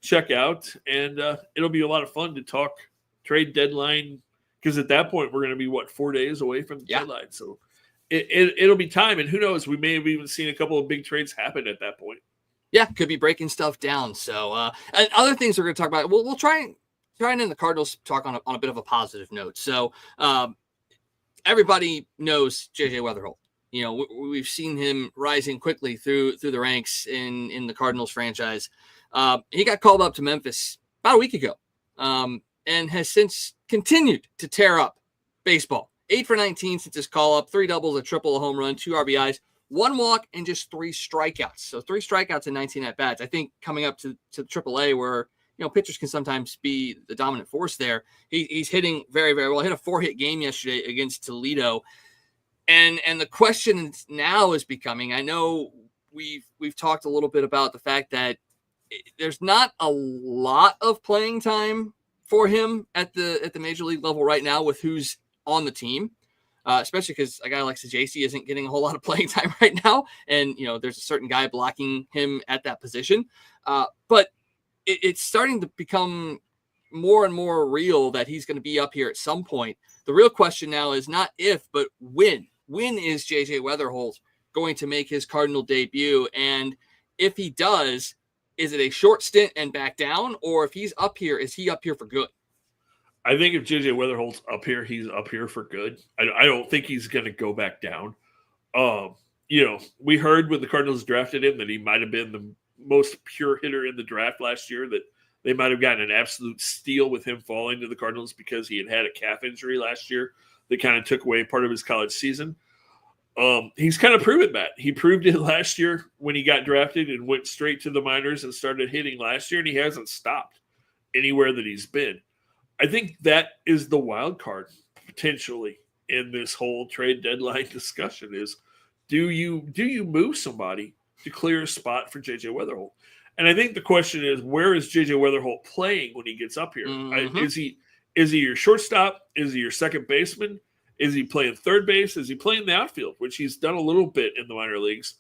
A: check out, and it'll be a lot of fun to talk trade deadline, because at that point we're going to be 4 days away from the deadline. So it'll be time, and who knows, we may have even seen a couple of big trades happen at that point.
B: Yeah, could be breaking stuff down. So and other things we're going to talk about. We'll try and in the Cardinals talk on a bit of a positive note. So everybody knows JJ Weatherholt. You know, we've seen him rising quickly through the ranks in the Cardinals franchise. He got called up to Memphis about a week ago and has since continued to tear up baseball. 8 for 19 since his call up, 3 doubles, a triple, a home run, 2 RBIs, 1 walk, and just 3 strikeouts. So 3 strikeouts and 19 at bats. I think coming up to AAA, where pitchers can sometimes be the dominant force there. He's hitting very, very well. Hit a 4-hit game yesterday against Toledo. And the question now is becoming, I know we've talked a little bit about the fact that there's not a lot of playing time for him at the major league level right now with who's on the team, especially because a guy like Sajacy isn't getting a whole lot of playing time right now. And, there's a certain guy blocking him at that position. But it's starting to become more and more real that he's going to be up here at some point. The real question now is not if, but when. When is JJ Weatherholt going to make his Cardinal debut? And if he does, is it a short stint and back down? Or if he's up here, is he up here for good?
A: I think if JJ Weatherholt's up here, he's up here for good. I don't think he's going to go back down. We heard when the Cardinals drafted him that he might have been the most pure hitter in the draft last year, that they might have gotten an absolute steal with him falling to the Cardinals because he had a calf injury last year that kind of took away part of his college season. He's kind of proven that. He proved it last year when he got drafted and went straight to the minors and started hitting last year, and he hasn't stopped anywhere that he's been. I think that is the wild card potentially in this whole trade deadline discussion is, do you move somebody to clear a spot for JJ Weatherholt? And I think the question is, where is JJ Weatherholt playing when he gets up here?
B: Mm-hmm.
A: Is he your shortstop? Is he your second baseman? Is he playing third base? Is he playing the outfield, which he's done a little bit in the minor leagues?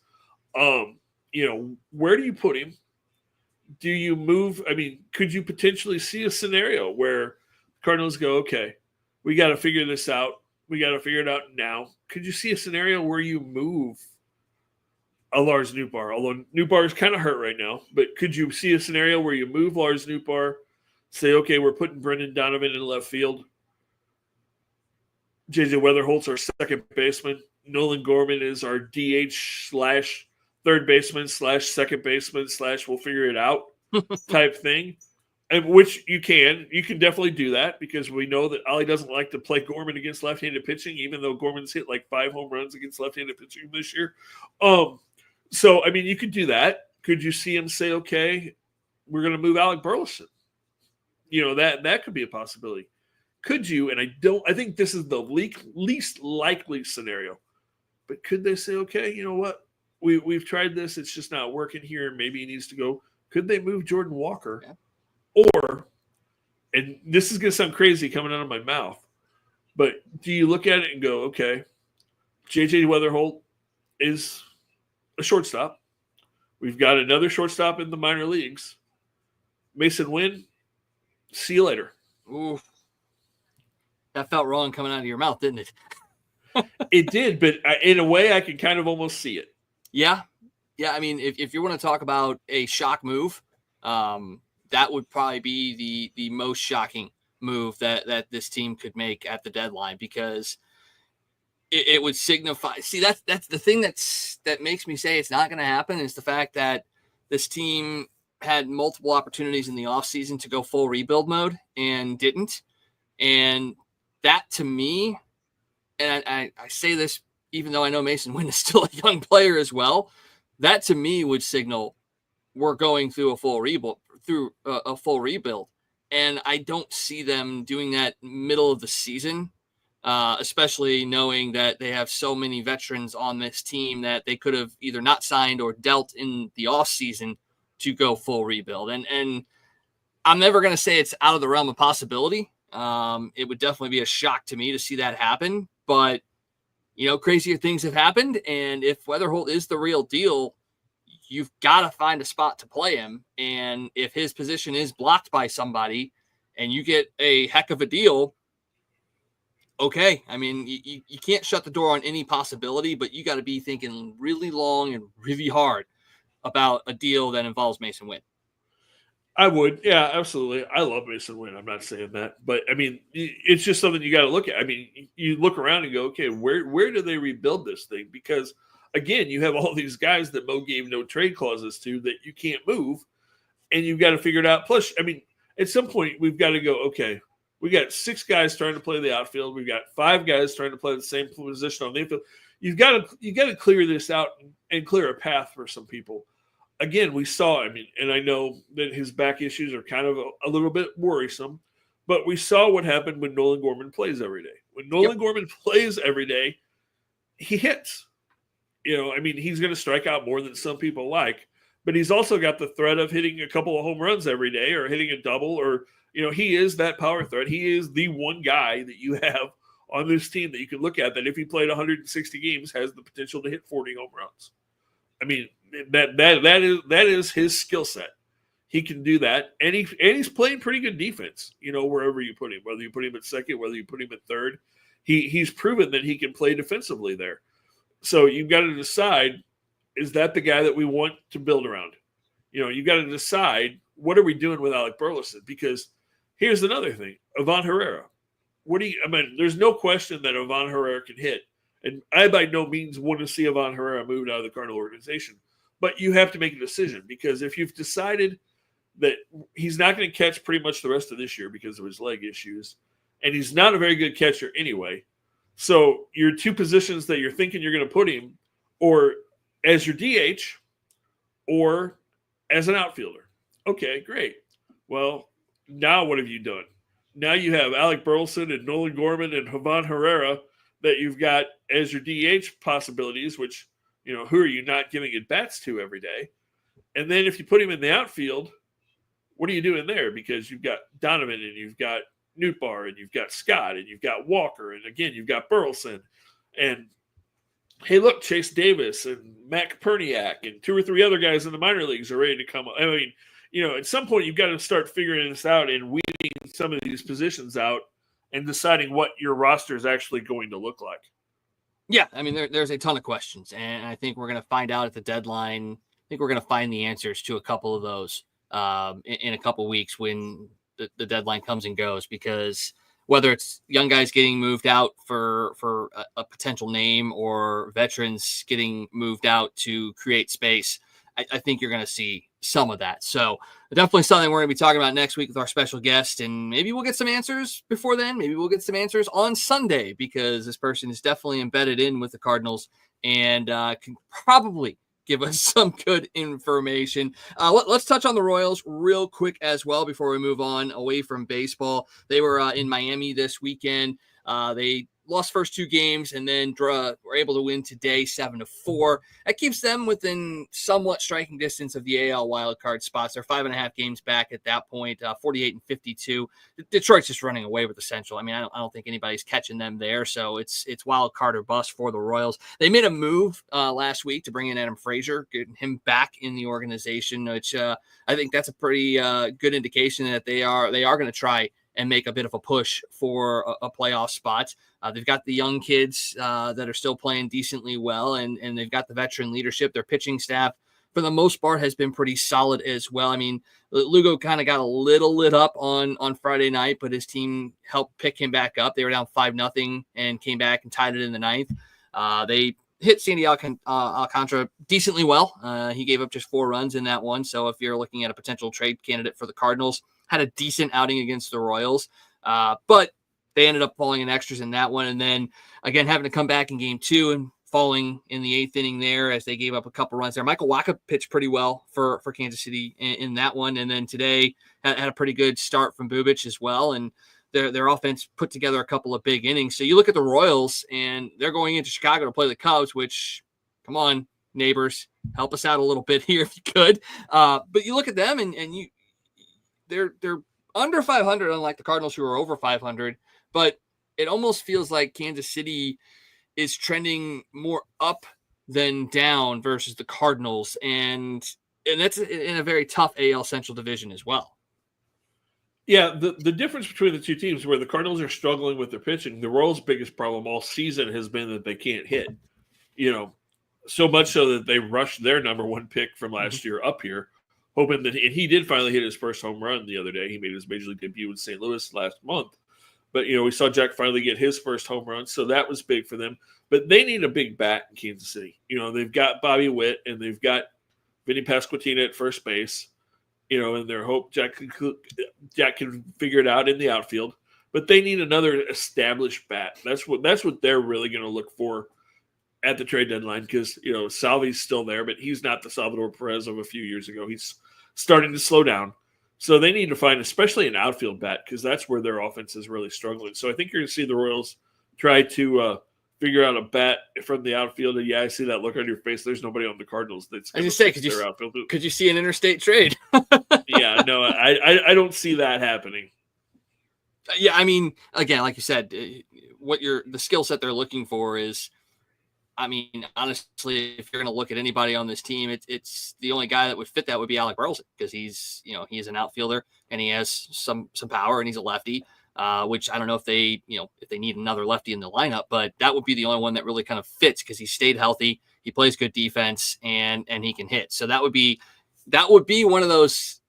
A: Where do you put him? Do you move? I mean, could you potentially see a scenario where Cardinals go, okay, we got to figure this out. We got to figure it out now. Could you see a scenario where you move a Lars Nootbaar? Although Nootbaar is kind of hurt right now, but could you see a scenario where you move Lars Nootbaar, say, okay, we're putting Brendan Donovan in left field, JJ Weatherholt's our second baseman, Nolan Gorman is our DH / third baseman / second baseman / we'll figure it out type thing. And which you can definitely do that, because we know that Ollie doesn't like to play Gorman against left-handed pitching, even though Gorman's hit like 5 home runs against left-handed pitching this year. So, I mean, you could do that. Could you see him say, okay, we're going to move Alec Burleson? That could be a possibility. Could you? And I think this is the least likely scenario. But could they say, okay, you know what? We've tried this. It's just not working here. Maybe he needs to go. Could they move Jordan Walker?
B: Yeah.
A: Or, and this is going to sound crazy coming out of my mouth, but do you look at it and go, okay, JJ Weatherholt is a shortstop. We've got another shortstop in the minor leagues. Mason Wynn, see you later.
B: Ooh, that felt wrong coming out of your mouth, didn't it?
A: It did, but in a way, I can kind of almost see it.
B: Yeah. I mean, if you want to talk about a shock move, that would probably be the most shocking move that this team could make at the deadline, because it would signify. See, that's the thing that makes me say it's not going to happen, is the fact that this team had multiple opportunities in the offseason to go full rebuild mode and didn't. And that, to me, and I say this even though I know Mason Wynn is still a young player as well, that to me would signal we're going through a full rebuild, and I don't see them doing that middle of the season, especially knowing that they have so many veterans on this team that they could have either not signed or dealt in the offseason to go full rebuild. And I'm never going to say it's out of the realm of possibility. It would definitely be a shock to me to see that happen, but crazier things have happened. And if Weatherholt is the real deal, you've got to find a spot to play him. And if his position is blocked by somebody and you get a heck of a deal, okay. I mean, you can't shut the door on any possibility, but you got to be thinking really long and really hard about a deal that involves Mason Wynn.
A: I would. Yeah, absolutely. I love Mason Wynn. I'm not saying that. But, I mean, it's just something you got to look at. I mean, you look around and go, okay, where do they rebuild this thing? Because, again, you have all these guys that Mo gave no trade clauses to that you can't move, and you've got to figure it out. Plus, I mean, at some point, we've got to go, okay, we got 6 guys trying to play the outfield. We've got 5 guys trying to play the same position on the infield. You've got to clear this out and clear a path for some people. Again, we saw, and I know that his back issues are kind of a little bit worrisome, but we saw what happened when Nolan Gorman plays every day. When Nolan Gorman plays every day, he hits. He's going to strike out more than some people like, but he's also got the threat of hitting a couple of home runs every day or hitting a double, or, he is that power threat. He is the one guy that you have on this team that you can look at that if he played 160 games has the potential to hit 40 home runs. That is his skill set. He can do that, and he's playing pretty good defense. Wherever you put him, whether you put him at second, whether you put him at third, he's proven that he can play defensively there. So you've got to decide: is that the guy that we want to build around? You've got to decide what are we doing with Alec Burleson, because here's another thing: Ivan Herrera. There's no question that Ivan Herrera can hit. And I by no means want to see Ivan Herrera moved out of the Cardinal organization. But you have to make a decision, because if you've decided that he's not going to catch pretty much the rest of this year because of his leg issues, and he's not a very good catcher anyway, so your 2 positions that you're thinking you're going to put him, or as your DH or as an outfielder. Okay, great. Well, now what have you done? Now you have Alec Burleson and Nolan Gorman and Ivan Herrera that you've got as your DH possibilities, which, who are you not giving at bats to every day? And then if you put him in the outfield, what are you doing there? Because you've got Donovan and you've got Nootbaar and you've got Scott and you've got Walker. And again, you've got Burleson. And hey, look, Chase Davis and Matt Perniak and 2 or 3 other guys in the minor leagues are ready to come up. At some point you've got to start figuring this out and weeding some of these positions out and deciding what your roster is actually going to look like.
B: Yeah, there's a ton of questions, and I think we're going to find out at the deadline. I think we're going to find the answers to a couple of those in a couple of weeks when the deadline comes and goes, because whether it's young guys getting moved out for a potential name or veterans getting moved out to create space, I think you're going to see some of that. So definitely something we're going to be talking about next week with our special guest, and maybe we'll get some answers before then. Maybe we'll get some answers on Sunday, because this person is definitely embedded in with the Cardinals and can probably give us some good information. Let's touch on the Royals real quick as well before we move on away from baseball. They were in Miami this weekend. They lost first 2 games and then were able to win today 7-4. That keeps them within somewhat striking distance of the AL wildcard spots. They're 5.5 games back at that point, 48-52. Detroit's just running away with the Central. I mean, I don't think anybody's catching them there. So it's wild card or bust for the Royals. They made a move last week to bring in Adam Frazier, getting him back in the organization, which I think that's a pretty good indication that they are going to try and make a bit of a push for a playoff spot. They've got the young kids that are still playing decently well, and they've got the veteran leadership. Their pitching staff, for the most part, has been pretty solid as well. I mean, Lugo kind of got a little lit up on Friday night, but his team helped pick him back up. They were down 5-0 and came back and tied it in the ninth. They hit Sandy Alcantara decently well. He gave up just 4 runs in that one. So if you're looking at a potential trade candidate for the Cardinals, had a decent outing against the Royals. But they ended up falling in extras in that one. And then, again, having to come back in game 2 and falling in the 8th inning there as they gave up a couple runs there. Michael Wacha pitched pretty well for Kansas City in that one. And then today had a pretty good start from Bubic as well. And their offense put together a couple of big innings. So you look at the Royals, and they're going into Chicago to play the Cubs, which, come on, neighbors, help us out a little bit here if you could. But you look at them, and they're under 500, unlike the Cardinals, who are over 500. But it almost feels like Kansas City is trending more up than down versus the Cardinals. And that's in a very tough AL Central division as well.
A: Yeah, the difference between the two teams, where the Cardinals are struggling with their pitching, the Royals' biggest problem all season has been that they can't hit. So much so that they rushed their number 1 pick from last year up here, hoping that, and he did finally hit his first home run the other day. He made his major league debut in St. Louis last month. But, we saw Jack finally get his first home run, so that was big for them. But they need a big bat in Kansas City. They've got Bobby Witt, and they've got Vinny Pasquantino at first base, and their hope Jack can figure it out in the outfield. But they need another established bat. That's what they're really going to look for at the trade deadline, because, Salvi's still there, but he's not the Salvador Perez of a few years ago. He's starting to slow down. So they need to find, especially an outfield bat, because that's where their offense is really struggling. So I think you're going to see the Royals try to figure out a bat from the outfield. And, yeah, I see that look on your face. There's nobody on the Cardinals that's going to fix their outfield.
B: Could you see an interstate trade?
A: Yeah, no, I don't see that happening.
B: Yeah, I mean, again, like you said, the skill set they're looking for is, I mean, honestly, if you're going to look at anybody on this team, it's the only guy that would fit that would be Alec Burleson, because he's an outfielder and he has some power and he's a lefty, which I don't know if they need another lefty in the lineup, but that would be the only one that really kind of fits, because he stayed healthy, he plays good defense, and he can hit. So that would be one of those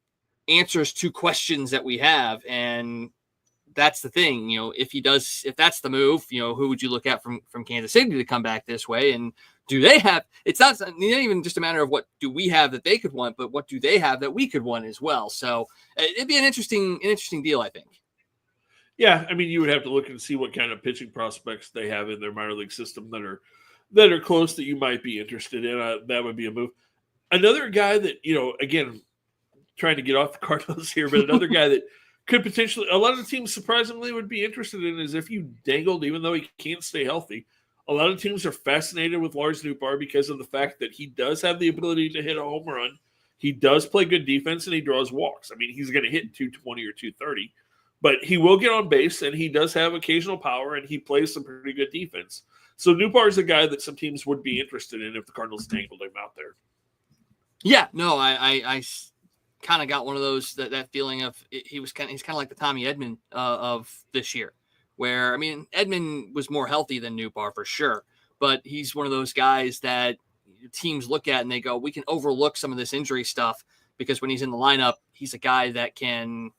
B: answers to questions that we have. And that's the thing, if that's the move, who would you look at from Kansas City to come back this way? And do they have, it's not even just a matter of what do we have that they could want, but what do they have that we could want as well? So it'd be an interesting deal, I think.
A: Yeah. I mean, you would have to look and see what kind of pitching prospects they have in their minor league system that are close that you might be interested in. That would be a move. Another guy that, again, trying to get off the Cardinals here, but another guy that could potentially, a lot of the teams surprisingly would be interested in, is if you dangled, even though he can't stay healthy. A lot of teams are fascinated with Lars Nootbaar because of the fact that he does have the ability to hit a home run. He does play good defense, and he draws walks. I mean, he's going to hit 220 or 230, but he will get on base, and he does have occasional power, and he plays some pretty good defense. So Nootbaar is a guy that some teams would be interested in if the Cardinals dangled him out there.
B: Yeah, no, I kind of got one of those that feeling of he's kind of like the Tommy Edman of this year, where, I mean, Edman was more healthy than Nootbaar for sure, but he's one of those guys that teams look at and they go, we can overlook some of this injury stuff, because when he's in the lineup, he's a guy that can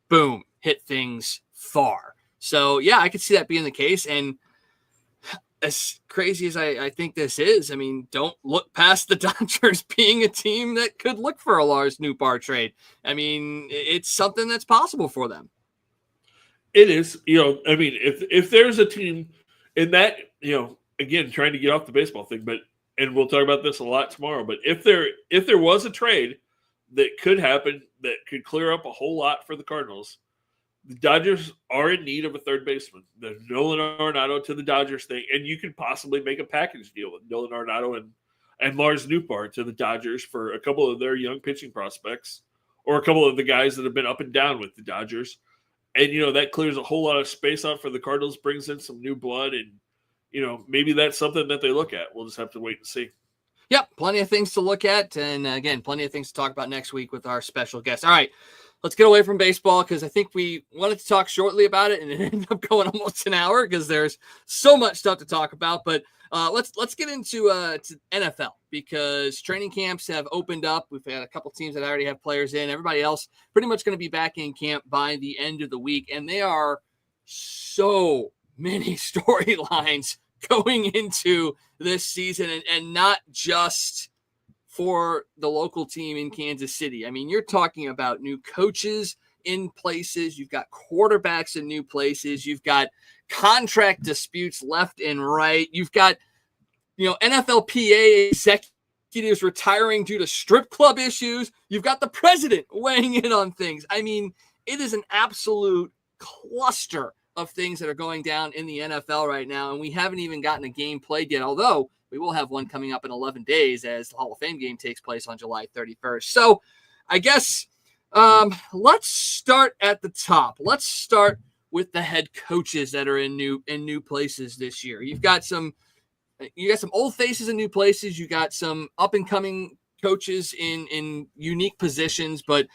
B: boom hit things far. So yeah, I could see that being the case. And as crazy as I think this is, I mean, don't look past the Dodgers being a team that could look for a Lars Nootbaar trade. I mean, it's something that's possible for them.
A: It is. I mean, if there's a team in that, again, trying to get off the baseball thing, and we'll talk about this a lot tomorrow, but if there was a trade that could happen that could clear up a whole lot for the Cardinals, The Dodgers are in need of a third baseman. The Nolan Arenado to the Dodgers thing, and you could possibly make a package deal with Nolan Arenado and Lars Nootbaar to the Dodgers for a couple of their young pitching prospects, or a couple of the guys that have been up and down with the Dodgers. And, that clears a whole lot of space out for the Cardinals, brings in some new blood, and, maybe that's something that they look at. We'll just have to wait and see.
B: Yep, plenty of things to look at. And, again, plenty of things to talk about next week with our special guest. All right, let's get away from baseball because I think we wanted to talk shortly about it, and it ended up going almost an hour because there's so much stuff to talk about. But let's get into to NFL because training camps have opened up. We've had a couple teams that already have players in. Everybody else pretty much going to be back in camp by the end of the week, and there are so many storylines going into this season, and not just for the local team in Kansas City. I mean, you're talking about new coaches in places. You've got quarterbacks in new places. You've got contract disputes left and right. You've got, NFLPA executives retiring due to strip club issues. You've got the president weighing in on things. I mean, it is an absolute cluster of things that are going down in the NFL right now, and we haven't even gotten a game played yet, although we will have one coming up in 11 days as the Hall of Fame game takes place on July 31st. So I guess let's start at the top. Let's start with the head coaches that are in new places this year. You got some old faces in new places. You got some up and coming coaches in unique positions, but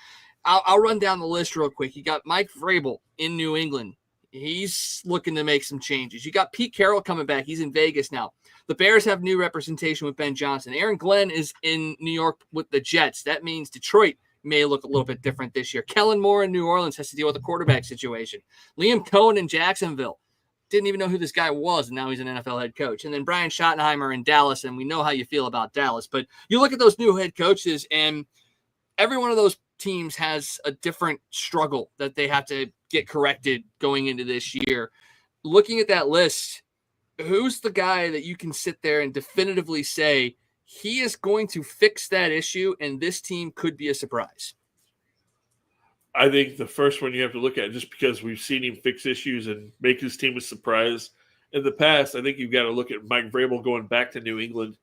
B: I'll run down the list real quick. You got Mike Vrabel in New England. He's looking to make some changes. You got Pete Carroll coming back. He's in Vegas now. The Bears have new representation with Ben Johnson. Aaron Glenn is in New York with the Jets. That means Detroit may look a little bit different this year. Kellen Moore in New Orleans has to deal with the quarterback situation. Liam Cohen in Jacksonville. Didn't even know who this guy was, and now he's an NFL head coach. And then Brian Schottenheimer in Dallas, and we know how you feel about Dallas. But you look at those new head coaches, and every one of those teams has a different struggle that they have to get corrected going into this year. Looking at that list, who's the guy that you can sit there and definitively say he is going to fix that issue and this team could be a surprise?
A: I think the first one you have to look at, just because we've seen him fix issues and make his team a surprise in the past, I think you've got to look at Mike Vrabel going back to New England.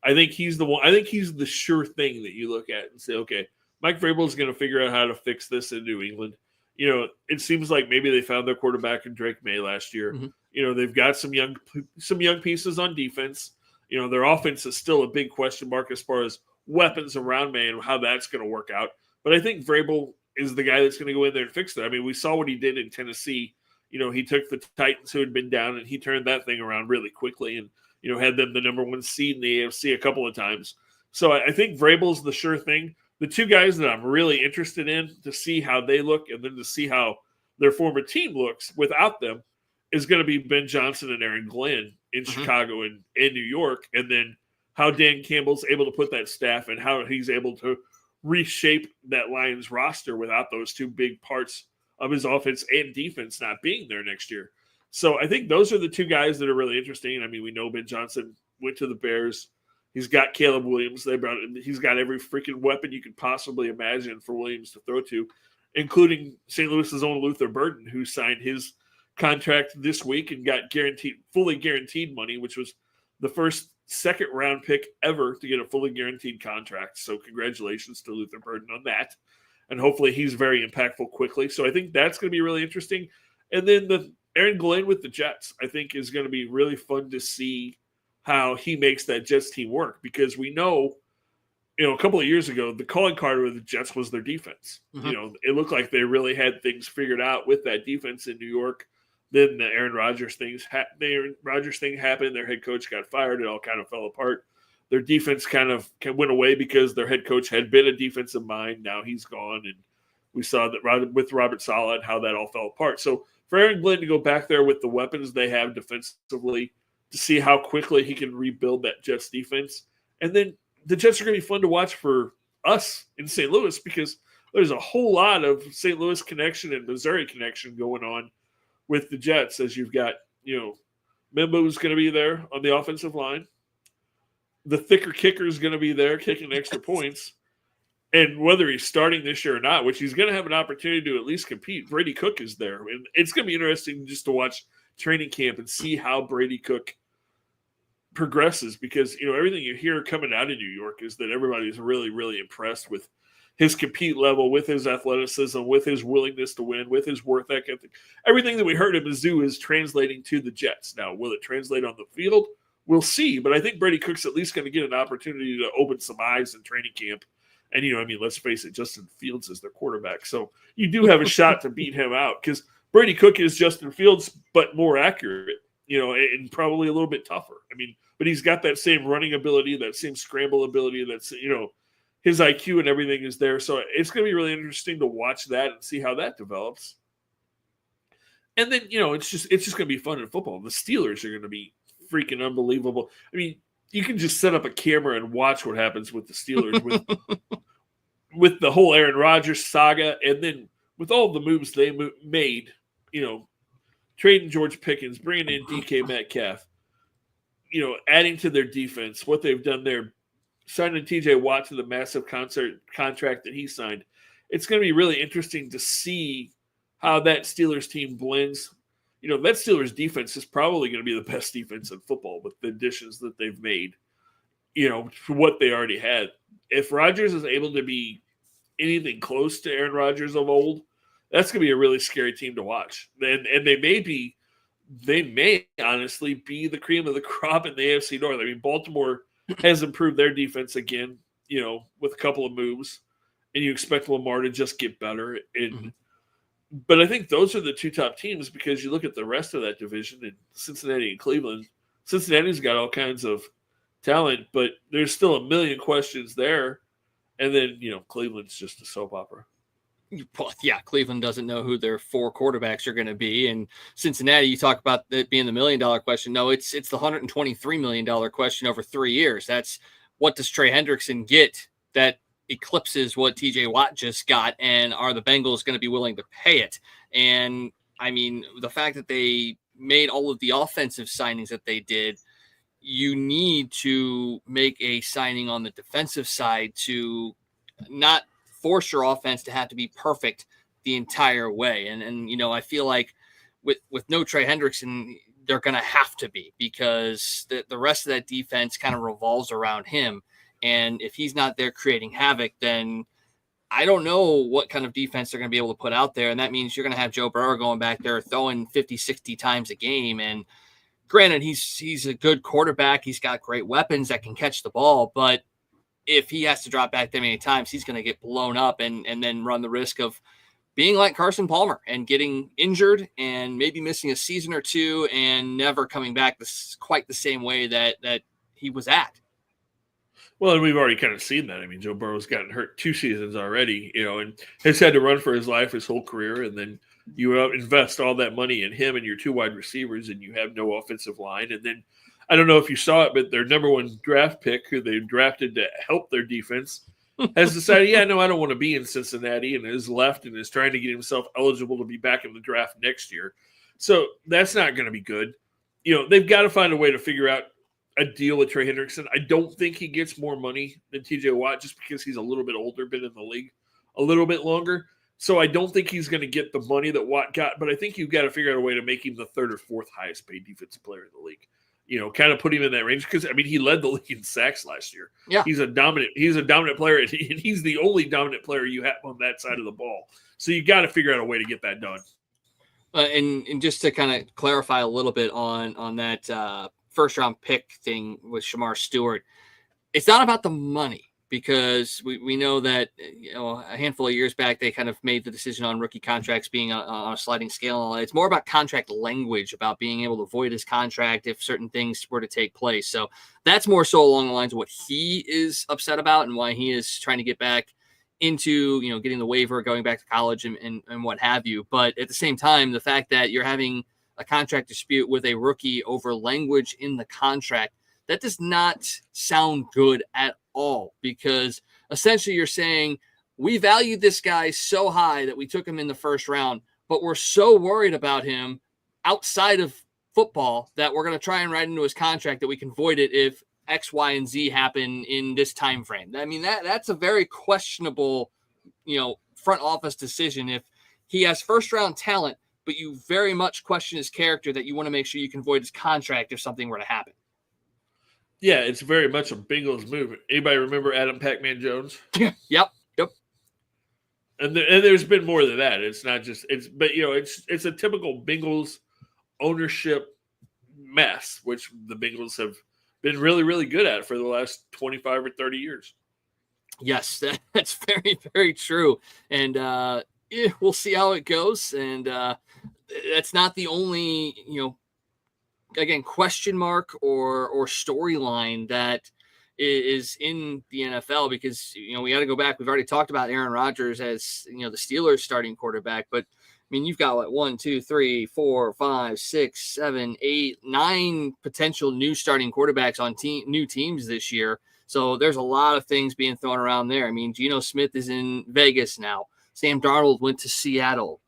A: I think he's the one. I think he's the sure thing that you look at and say, okay, Mike Vrabel is going to figure out how to fix this in New England. It seems like maybe they found their quarterback in Drake May last year. Mm-hmm. They've got some young pieces on defense. Their offense is still a big question mark as far as weapons around May and how that's going to work out. But I think Vrabel is the guy that's going to go in there and fix that. I mean, we saw what he did in Tennessee. He took the Titans who had been down and he turned that thing around really quickly and, had them the number one seed in the AFC a couple of times. So I think Vrabel's the sure thing. The two guys that I'm really interested in to see how they look and then to see how their former team looks without them is going to be Ben Johnson and Aaron Glenn in Chicago and in New York, and then how Dan Campbell's able to put that staff and how he's able to reshape that Lions roster without those two big parts of his offense and defense not being there next year. So I think those are the two guys that are really interesting. I mean, we know Ben Johnson went to the Bears. He's got Caleb Williams. He's got every freaking weapon you could possibly imagine for Williams to throw to, including St. Louis's own Luther Burden, who signed his contract this week and got fully guaranteed money, which was the first second-round pick ever to get a fully guaranteed contract. So congratulations to Luther Burden on that. And hopefully he's very impactful quickly. So I think that's going to be really interesting. And then the Aaron Glenn with the Jets, I think, is going to be really fun to see how he makes that Jets team work, because we know, a couple of years ago, the calling card with the Jets was their defense. Mm-hmm. It looked like they really had things figured out with that defense in New York. Then the Aaron Rodgers thing happened. Their head coach got fired. It all kind of fell apart. Their defense kind of went away because their head coach had been a defensive mind. Now he's gone, and we saw that with Robert Saleh how that all fell apart. So for Aaron Glenn to go back there with the weapons they have defensively, to see how quickly he can rebuild that Jets defense. And then the Jets are going to be fun to watch for us in St. Louis, because there's a whole lot of St. Louis connection and Missouri connection going on with the Jets, as you've got, Mimbo's going to be there on the offensive line. The thicker kicker is going to be there kicking extra points. And whether he's starting this year or not, which he's going to have an opportunity to at least compete, Brady Cook is there. And it's going to be interesting just to watch training camp and see how Brady Cook progresses, because, you know, everything you hear coming out of New York is that everybody's really, really impressed with his compete level, with his athleticism, with his willingness to win, with his work ethic. Everything that we heard at Mizzou is translating to the Jets. Now, will it translate on the field? We'll see. But I think Brady Cook's at least going to get an opportunity to open some eyes in training camp. And, you know, I mean, let's face it, Justin Fields is their quarterback. So you do have a shot to beat him out, because Brady Cook is Justin Fields, but more accurate, you know, and probably a little bit tougher. I mean, but he's got that same running ability, that same scramble ability, that's, you know, his IQ and everything is there. So it's going to be really interesting to watch that and see how that develops. And then, you know, it's just going to be fun in football. The Steelers are going to be freaking unbelievable. I mean, you can just set up a camera and watch what happens with the Steelers with the whole Aaron Rodgers saga, and then with all the moves they made, you know, trading George Pickens, bringing in DK Metcalf, you know, adding to their defense, what they've done there, signing TJ Watt to the massive contract that he signed. It's going to be really interesting to see how that Steelers team blends. You know, that Steelers defense is probably going to be the best defense in football with the additions that they've made, you know, for what they already had. If Rodgers is able to be anything close to Aaron Rodgers of old, that's going to be a really scary team to watch. And they may honestly be the cream of the crop in the AFC North. I mean, Baltimore has improved their defense again, you know, with a couple of moves, and you expect Lamar to just get better. But I think those are the two top teams, because you look at the rest of that division in Cincinnati and Cleveland. Cincinnati's got all kinds of talent, but there's still a million questions there. And then, you know, Cleveland's just a soap opera.
B: Well, yeah, Cleveland doesn't know who their 4 quarterbacks are going to be. And Cincinnati, you talk about it being the $1 million question. No, it's the $123 million question over 3 years. That's what does Trey Hendrickson get that eclipses what TJ Watt just got, and are the Bengals going to be willing to pay it? And I mean, the fact that they made all of the offensive signings that they did, you need to make a signing on the defensive side to not force your offense to have to be perfect the entire way. And you know, I feel like with no Trey Hendrickson, they're going to have to be, because the rest of that defense kind of revolves around him. And if he's not there creating havoc, then I don't know what kind of defense they're going to be able to put out there. And that means you're going to have Joe Burrow going back there throwing 50, 60 times a game. And granted, he's a good quarterback. He's got great weapons that can catch the ball. But if he has to drop back that many times, he's going to get blown up and then run the risk of being like Carson Palmer and getting injured and maybe missing a season or two and never coming back quite the same way that he was at.
A: Well, and we've already kind of seen that. I mean, Joe Burrow's gotten hurt 2 seasons already, you know, and has had to run for his life his whole career. And then you invest all that money in him and your 2 wide receivers, and you have no offensive line. And then I don't know if you saw it, but their number 1 draft pick, who they drafted to help their defense, has decided, yeah, no, I don't want to be in Cincinnati, and has left and is trying to get himself eligible to be back in the draft next year. So that's not going to be good. You know, they've got to find a way to figure out a deal with Trey Hendrickson. I don't think he gets more money than TJ Watt, just because he's a little bit older, been in the league a little bit longer. So I don't think he's going to get the money that Watt got, but I think you've got to figure out a way to make him the 3rd or 4th highest paid defensive player in the league. You know, kind of put him in that range, because I mean, he led the league in sacks last year. Yeah, he's a dominant player, and he's the only dominant player you have on that side of the ball. So you got to figure out a way to get that done.
B: And just to kind of clarify a little bit on that first round pick thing with Shamar Stewart, it's not about the money, because we know that, you know, a handful of years back they kind of made the decision on rookie contracts being on a sliding scale. It's more about contract language, about being able to void his contract if certain things were to take place. So that's more so along the lines of what he is upset about and why he is trying to get back into, you know, getting the waiver, going back to college and what have you. But at the same time, the fact that you're having a contract dispute with a rookie over language in the contract, that does not sound good at all, because essentially you're saying, we valued this guy so high that we took him in the first round, but we're so worried about him outside of football that we're going to try and write into his contract that we can void it if X, Y, and Z happen in this time frame. I mean, that's a very questionable, front office decision. If he has first round talent, but you very much question his character, that you want to make sure you can void his contract if something were to happen.
A: Yeah, it's very much a Bengals move. Anybody remember Adam Pac-Man Jones?
B: Yep.
A: And there's been more than that. It's not just it's a typical Bengals ownership mess, which the Bengals have been really, really good at for the last 25 or 30 years.
B: Yes, that's very, very true. And we'll see how it goes. And that's not the only, again, question mark or storyline that is in the NFL, because, we got to go back. We've already talked about Aaron Rodgers as, the Steelers starting quarterback, but I mean, you've got what, 1, 2, 3, 4, 5, 6, 7, 8, 9 potential new starting quarterbacks on new teams this year. So there's a lot of things being thrown around there. I mean, Geno Smith is in Vegas now. Sam Darnold went to Seattle.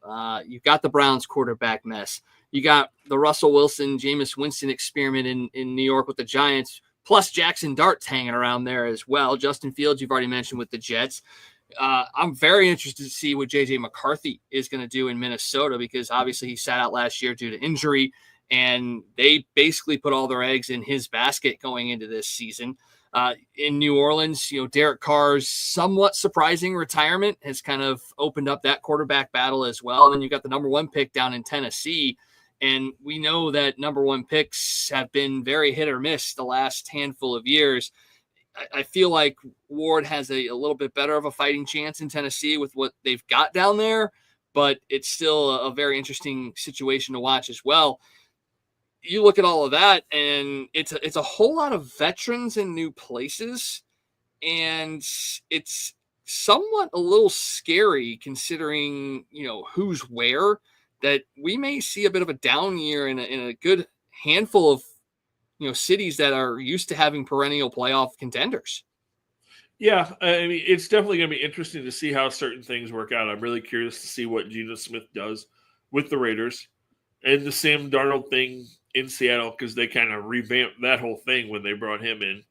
B: You've got the Browns quarterback mess. You got the Russell Wilson, Jameis Winston experiment in New York with the Giants, plus Jackson Dart's hanging around there as well. Justin Fields, you've already mentioned, with the Jets. I'm very interested to see what J.J. McCarthy is going to do in Minnesota, because obviously he sat out last year due to injury, and they basically put all their eggs in his basket going into this season. In New Orleans, Derek Carr's somewhat surprising retirement has kind of opened up that quarterback battle as well. And then you got the number 1 pick down in Tennessee. And we know that number 1 picks have been very hit or miss the last handful of years. I feel like Ward has a little bit better of a fighting chance in Tennessee with what they've got down there, but it's still a very interesting situation to watch as well. You look at all of that, and it's a whole lot of veterans in new places, and it's somewhat a little scary considering, who's where, that we may see a bit of a down year in a good handful of, cities that are used to having perennial playoff contenders.
A: Yeah, I mean, it's definitely going to be interesting to see how certain things work out. I'm really curious to see what Geno Smith does with the Raiders, and the Sam Darnold thing in Seattle, because they kind of revamped that whole thing when they brought him in.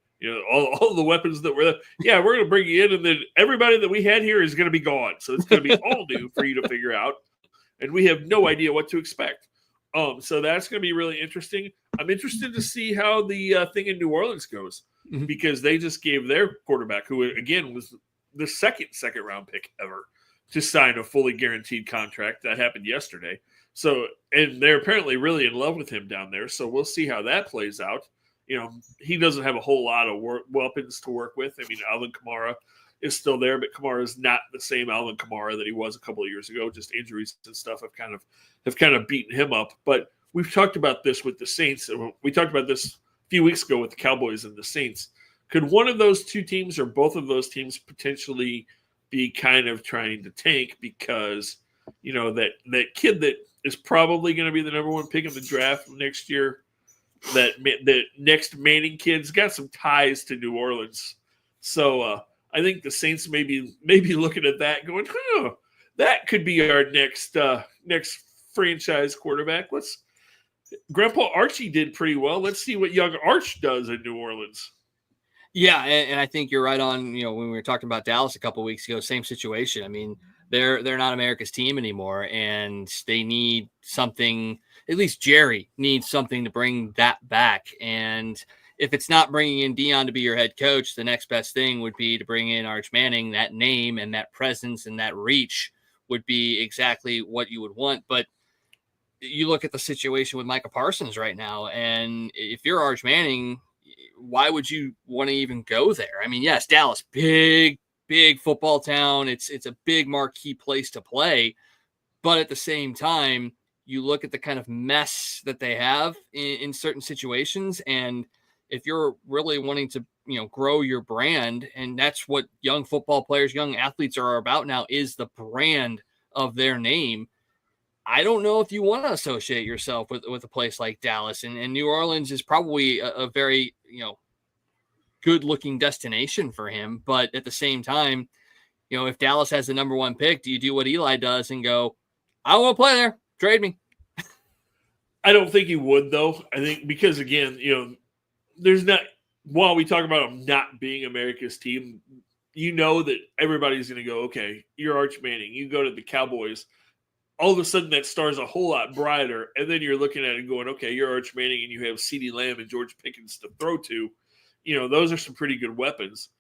A: All the weapons that were there. Yeah, we're going to bring you in, and then everybody that we had here is going to be gone. So it's going to be all new for you to figure out, and we have no idea what to expect. So that's going to be really interesting. I'm interested to see how the thing in New Orleans goes, because they just gave their quarterback, who again was the second round pick ever, to sign a fully guaranteed contract. That happened yesterday. So, and they're apparently really in love with him down there. So we'll see how that plays out. He doesn't have a whole lot of weapons to work with. I mean, Alvin Kamara is still there, but Kamara is not the same Alvin Kamara that he was a couple of years ago. Just injuries and stuff have kind of beaten him up. But we've talked about this with the Saints. We talked about this a few weeks ago with the Cowboys and the Saints. Could one of those two teams or both of those teams potentially be kind of trying to tank because, that kid that is probably going to be the number 1 pick in the draft next year, that next Manning kid's got some ties to New Orleans. So I think the Saints may be looking at that going, that could be our next franchise quarterback. Grandpa Archie did pretty well. Let's see what young Arch does in New Orleans.
B: Yeah, and I think you're right on. When we were talking about Dallas a couple of weeks ago, same situation. I mean, they're not America's team anymore, and they need something. At least Jerry needs something to bring that back. And if it's not bringing in Dion to be your head coach, the next best thing would be to bring in Arch Manning. That name and that presence and that reach would be exactly what you would want. But you look at the situation with Micah Parsons right now, and if you're Arch Manning, why would you want to even go there? I mean, yes, Dallas, big football town. It's a big marquee place to play. But at the same time, you look at the kind of mess that they have in certain situations. And if you're really wanting to, grow your brand, and that's what young football players, young athletes are about now, is the brand of their name. I don't know if you want to associate yourself with a place like Dallas, and New Orleans is probably a very, good looking destination for him. But at the same time, if Dallas has the number 1 pick, do you do what Eli does and go, I want to play there, trade me?
A: I don't think he would, though. I think because, again, there's not while we talk about them not being America's team, you know that everybody's going to go, okay, you're Arch Manning. You go to the Cowboys. All of a sudden, that star's a whole lot brighter. And then you're looking at it and going, okay, you're Arch Manning and you have CeeDee Lamb and George Pickens to throw to. Those are some pretty good weapons.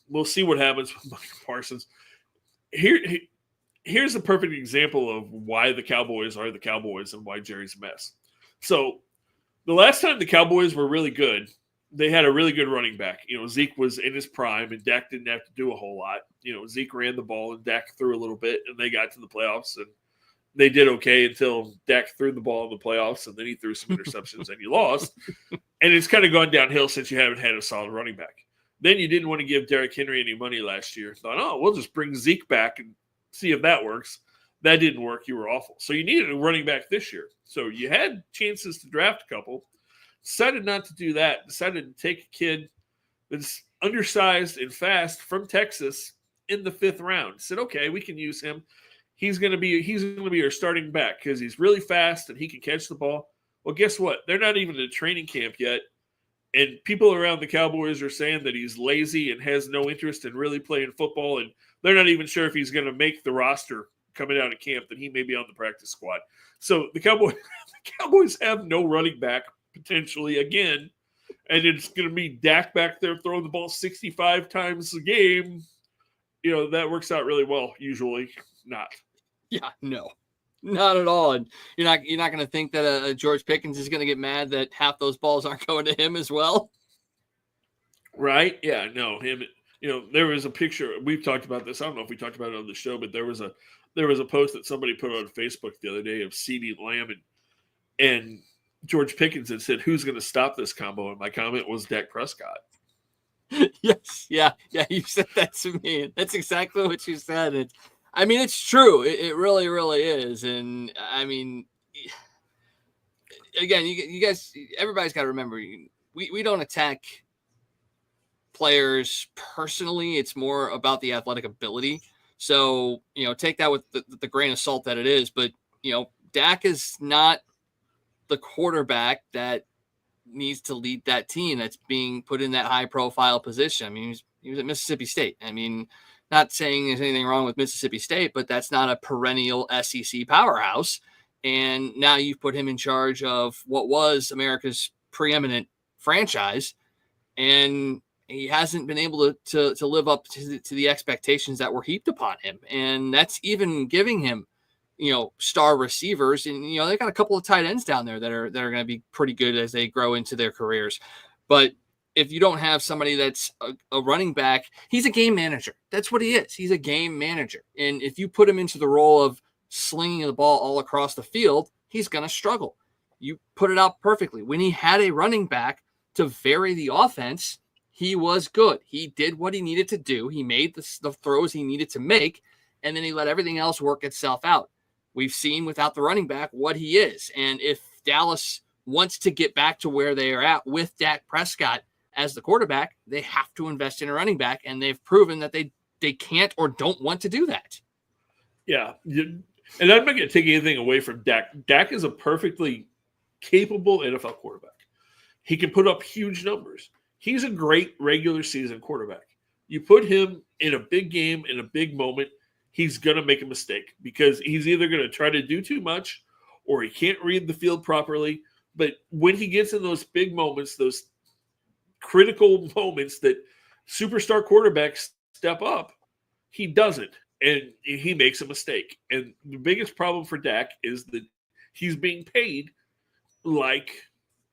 A: We'll see what happens with Mike Parsons. Here's a perfect example of why the Cowboys are the Cowboys and why Jerry's a mess. So the last time the Cowboys were really good, they had a really good running back. Zeke was in his prime and Dak didn't have to do a whole lot. Zeke ran the ball and Dak threw a little bit and they got to the playoffs and they did okay until Dak threw the ball in the playoffs and then he threw some interceptions and you lost. And it's kind of gone downhill since you haven't had a solid running back. Then you didn't want to give Derrick Henry any money last year. Thought, we'll just bring Zeke back and see if that works. That didn't work. You were awful. So you needed a running back this year. So you had chances to draft a couple. Decided not to do that. Decided to take a kid that's undersized and fast from Texas in the 5th round. Said, okay, we can use him. He's going to be our starting back because he's really fast and he can catch the ball. Well, guess what? They're not even in training camp yet. And people around the Cowboys are saying that he's lazy and has no interest in really playing football. And they're not even sure if he's going to make the roster coming out of camp, that he may be on the practice squad. So the Cowboys have no running back potentially again. And it's going to be Dak back there throwing the ball 65 times a game. That works out really well. Usually not.
B: Yeah, no. Not at all. And you're not going to think that George Pickens is going to get mad that half those balls aren't going to him as well.
A: Right? Yeah, no, him. There was a picture. We've talked about this. I don't know if we talked about it on the show, but there was a post that somebody put on Facebook the other day of CeeDee Lamb and George Pickens and said, "Who's going to stop this combo?" And my comment was Dak Prescott.
B: Yes, yeah. You said that to me. That's exactly what you said. It's true. It really, really is. And again, you guys, everybody's got to remember, we don't attack players personally. It's more about the athletic ability. So, take that with the grain of salt that it is. But, Dak is not the quarterback that needs to lead that team that's being put in that high profile position. He was at Mississippi State. Not saying there's anything wrong with Mississippi State, but that's not a perennial SEC powerhouse. And now you've put him in charge of what was America's preeminent franchise. And he hasn't been able to live up to the expectations that were heaped upon him. And that's even giving him, star receivers. And, they got a couple of tight ends down there that are going to be pretty good as they grow into their careers. But if you don't have somebody that's a running back, he's a game manager. That's what he is. He's a game manager. And if you put him into the role of slinging the ball all across the field, he's going to struggle. You put it out perfectly. When he had a running back to vary the offense, he was good. He did what he needed to do. He made the throws he needed to make, and then he let everything else work itself out. We've seen without the running back what he is. And if Dallas wants to get back to where they are at with Dak Prescott as the quarterback, they have to invest in a running back, and they've proven that they can't or don't want to do that.
A: Yeah. And I'm not going to take anything away from Dak. Dak is a perfectly capable NFL quarterback. He can put up huge numbers. He's a great regular season quarterback. You put him in a big game, in a big moment, he's going to make a mistake because he's either going to try to do too much or he can't read the field properly. But when he gets in those big moments, those critical moments that superstar quarterbacks step up, he doesn't, and he makes a mistake. And the biggest problem for Dak is that he's being paid like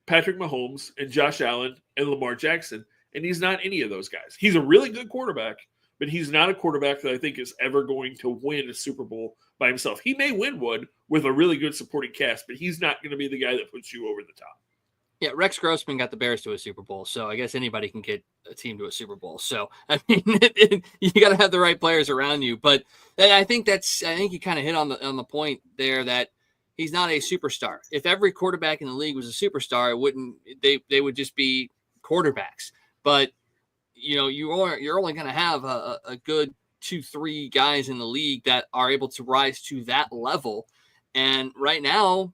A: Patrick Mahomes and Josh Allen and Lamar Jackson, and he's not any of those guys. He's a really good quarterback, but he's not a quarterback that I think is ever going to win a Super Bowl by himself. He may win one with a really good supporting cast, but he's not going to be the guy that puts you over the top.
B: Yeah, Rex Grossman got the Bears to a Super Bowl, so I guess anybody can get a team to a Super Bowl. So, you got to have the right players around you. But I think you kind of hit on the point there that he's not a superstar. If every quarterback in the league was a superstar, they would just be quarterbacks. But you're only going to have a good 2-3 guys in the league that are able to rise to that level. And right now,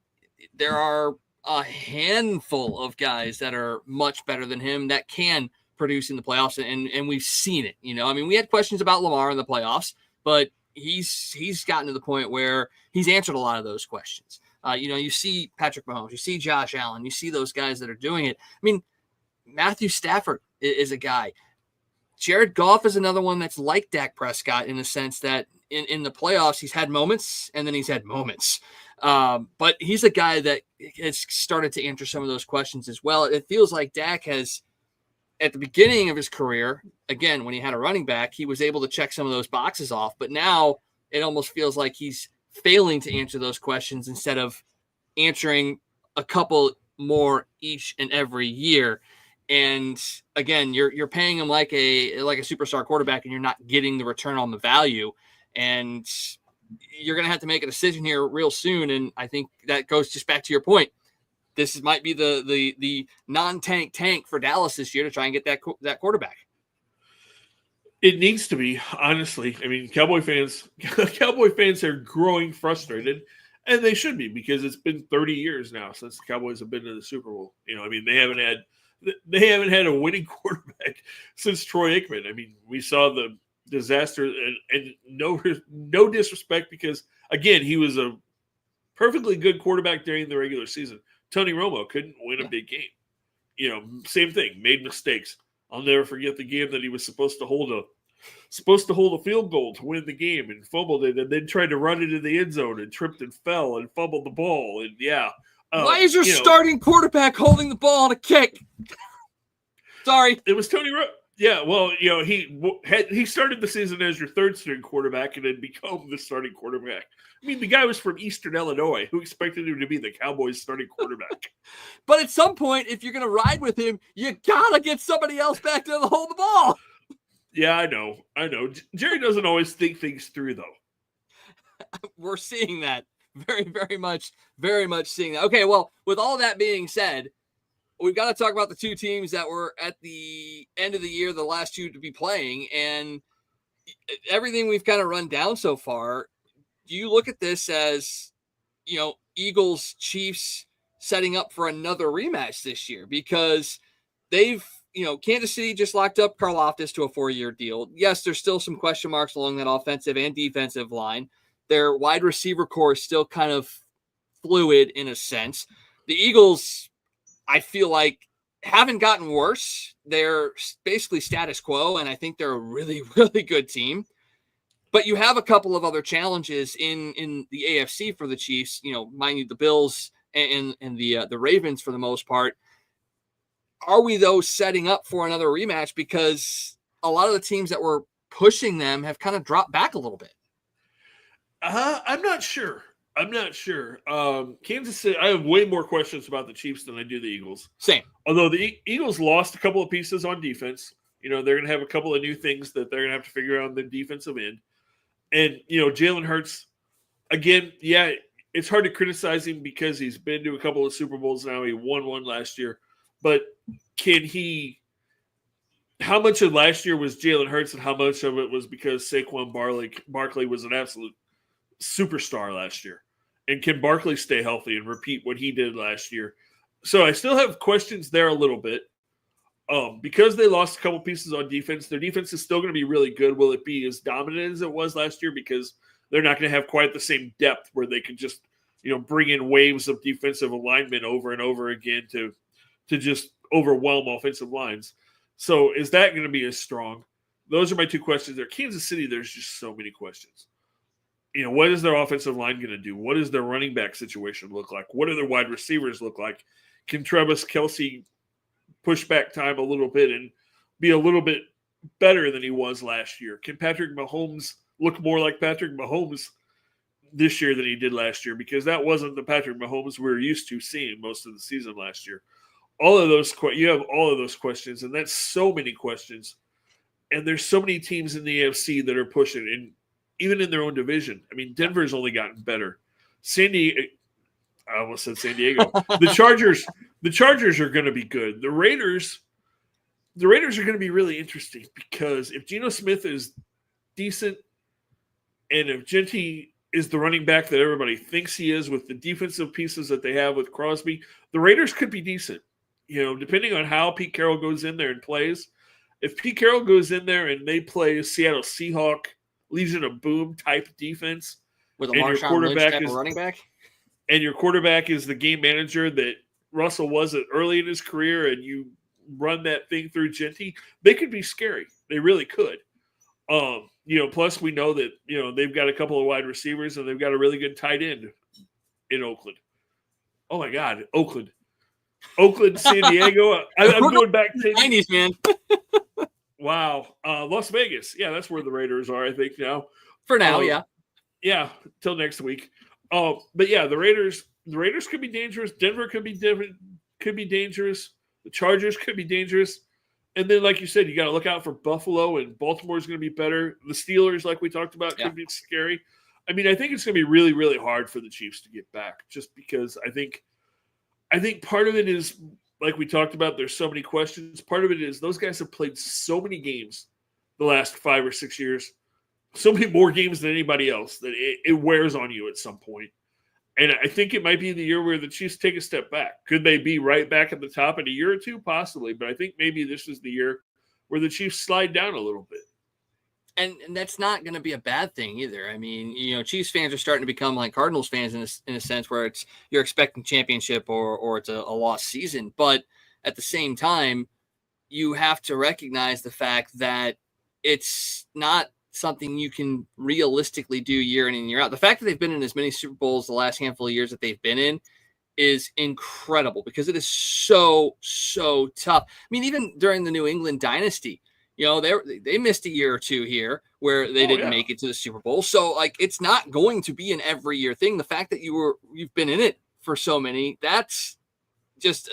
B: there are a handful of guys that are much better than him that can produce in the playoffs, and we've seen it. I mean, we had questions about Lamar in the playoffs, but he's gotten to the point where he's answered a lot of those questions. You see Patrick Mahomes, you see Josh Allen, you see those guys that are doing it. I mean, Matthew Stafford is a guy. Jared Goff is another one that's like Dak Prescott in the sense that in the playoffs, he's had moments and then he's had moments. But he's a guy that has started to answer some of those questions as well. It feels like Dak has, at the beginning of his career, again, when he had a running back, he was able to check some of those boxes off. But now it almost feels like he's failing to answer those questions instead of answering a couple more each and every year. And again, you're paying him like a superstar quarterback, and you're not getting the return on the value. And you're going to have to make a decision here real soon. And I think that goes just back to your point. This might be the non-tank for Dallas this year to try and get that quarterback.
A: It needs to be, honestly. I mean, Cowboy fans are growing frustrated, and they should be, because it's been 30 years now since the Cowboys have been to the Super Bowl. I mean, they haven't had a winning quarterback since Troy Aikman. I mean, we saw the disaster, and no disrespect, because again, he was a perfectly good quarterback during the regular season. Tony Romo couldn't win a big game. Same thing, made mistakes. I'll never forget the game that he was supposed to hold a field goal to win the game and fumbled it, and then tried to run into the end zone and tripped and fell and fumbled the ball. And
B: why is your starting quarterback holding the ball on a kick? Sorry,
A: it was Tony Romo. Yeah, well, he started the season as your third string quarterback and then become the starting quarterback. I mean, the guy was from Eastern Illinois. Who expected him to be the Cowboys' starting quarterback?
B: But at some point, if you're going to ride with him, you got to get somebody else back there to hold the ball.
A: Yeah, I know. Jerry doesn't always think things through, though.
B: We're seeing that. Very, very much seeing that. Okay, well, with all that being said, we've got to talk about the two teams that were at the end of the year, the last two to be playing, and everything we've kind of run down so far. Do you look at this as, Eagles, Chiefs setting up for another rematch this year? Because they've, Kansas City just locked up Karlaftis to a 4-year deal. Yes, there's still some question marks along that offensive and defensive line. Their wide receiver core is still kind of fluid in a sense. The Eagles, I feel like, haven't gotten worse. They're basically status quo, and I think they're a really, really good team. But you have a couple of other challenges in the AFC for the Chiefs. Mind you, the Bills and the Ravens for the most part. Are we, though, setting up for another rematch? Because a lot of the teams that were pushing them have kind of dropped back a little bit.
A: I'm not sure. Kansas City, I have way more questions about the Chiefs than I do the Eagles.
B: Same.
A: Although the Eagles lost a couple of pieces on defense. They're going to have a couple of new things that they're going to have to figure out on the defensive end. And, Jalen Hurts, again, yeah, it's hard to criticize him because he's been to a couple of Super Bowls now. He won one last year. But how much of last year was Jalen Hurts and how much of it was because Saquon Barkley was an absolute superstar last year? And can Barkley stay healthy and repeat what he did last year? So I still have questions there a little bit. Because they lost a couple pieces on defense, their defense is still going to be really good. Will it be as dominant as it was last year? Because they're not going to have quite the same depth where they can just, bring in waves of defensive alignment over and over again to just overwhelm offensive lines. So is that going to be as strong? Those are my two questions there. Kansas City, there's just so many questions. What is their offensive line going to do? What does their running back situation look like? What do their wide receivers look like? Can Travis Kelce push back time a little bit and be a little bit better than he was last year? Can Patrick Mahomes look more like Patrick Mahomes this year than he did last year? Because that wasn't the Patrick Mahomes we were used to seeing most of the season last year. You have all of those questions, and that's so many questions. And there's so many teams in the AFC that are pushing, and even in their own division. I mean, Denver's only gotten better. I almost said San Diego. The Chargers are going to be good. The Raiders are going to be really interesting because if Geno Smith is decent and if Gentry is the running back that everybody thinks he is with the defensive pieces that they have with Crosby. The Raiders could be decent, depending on how Pete Carroll goes in there and plays. If Pete Carroll goes in there and they play Seattle Seahawk, Legion of Boom type defense,
B: with a
A: and your
B: Marshawn Lynch
A: quarterback
B: type
A: is
B: of running back,
A: and your quarterback is the game manager that Russell was early in his career, and you run that thing through Genty, they could be scary. They really could. Plus we know that, they've got a couple of wide receivers and they've got a really good tight end in Oakland. Oh my God, Oakland, San Diego. I'm going back to
B: 90s, man.
A: Wow. Las Vegas. Yeah, that's where the Raiders are, I think, now.
B: For now, yeah.
A: Yeah, till next week. But yeah, the Raiders could be dangerous. Denver could be dangerous. The Chargers could be dangerous. And then, like you said, you got to look out for Buffalo, and Baltimore's going to be better. The Steelers, like we talked about, could be scary. I mean, I think it's going to be really, really hard for the Chiefs to get back, just because I think part of it is, like we talked about, there's so many questions. Part of it is those guys have played so many games the last 5 or 6 years, so many more games than anybody else, that it wears on you at some point. And I think it might be the year where the Chiefs take a step back. Could they be right back at the top in a year or two? Possibly. But I think maybe this is the year where the Chiefs slide down a little bit.
B: And that's not going to be a bad thing either. I mean, Chiefs fans are starting to become like Cardinals fans in a sense where you're expecting championship or it's a lost season. But at the same time, you have to recognize the fact that it's not something you can realistically do year in and year out. The fact that they've been in as many Super Bowls the last handful of years that they've been in is incredible because it is so tough. I mean, even during the New England dynasty, they missed a year or two here where they didn't make it to the Super Bowl. So like, it's not going to be an every year thing. The fact that you've been in it for so many, that's just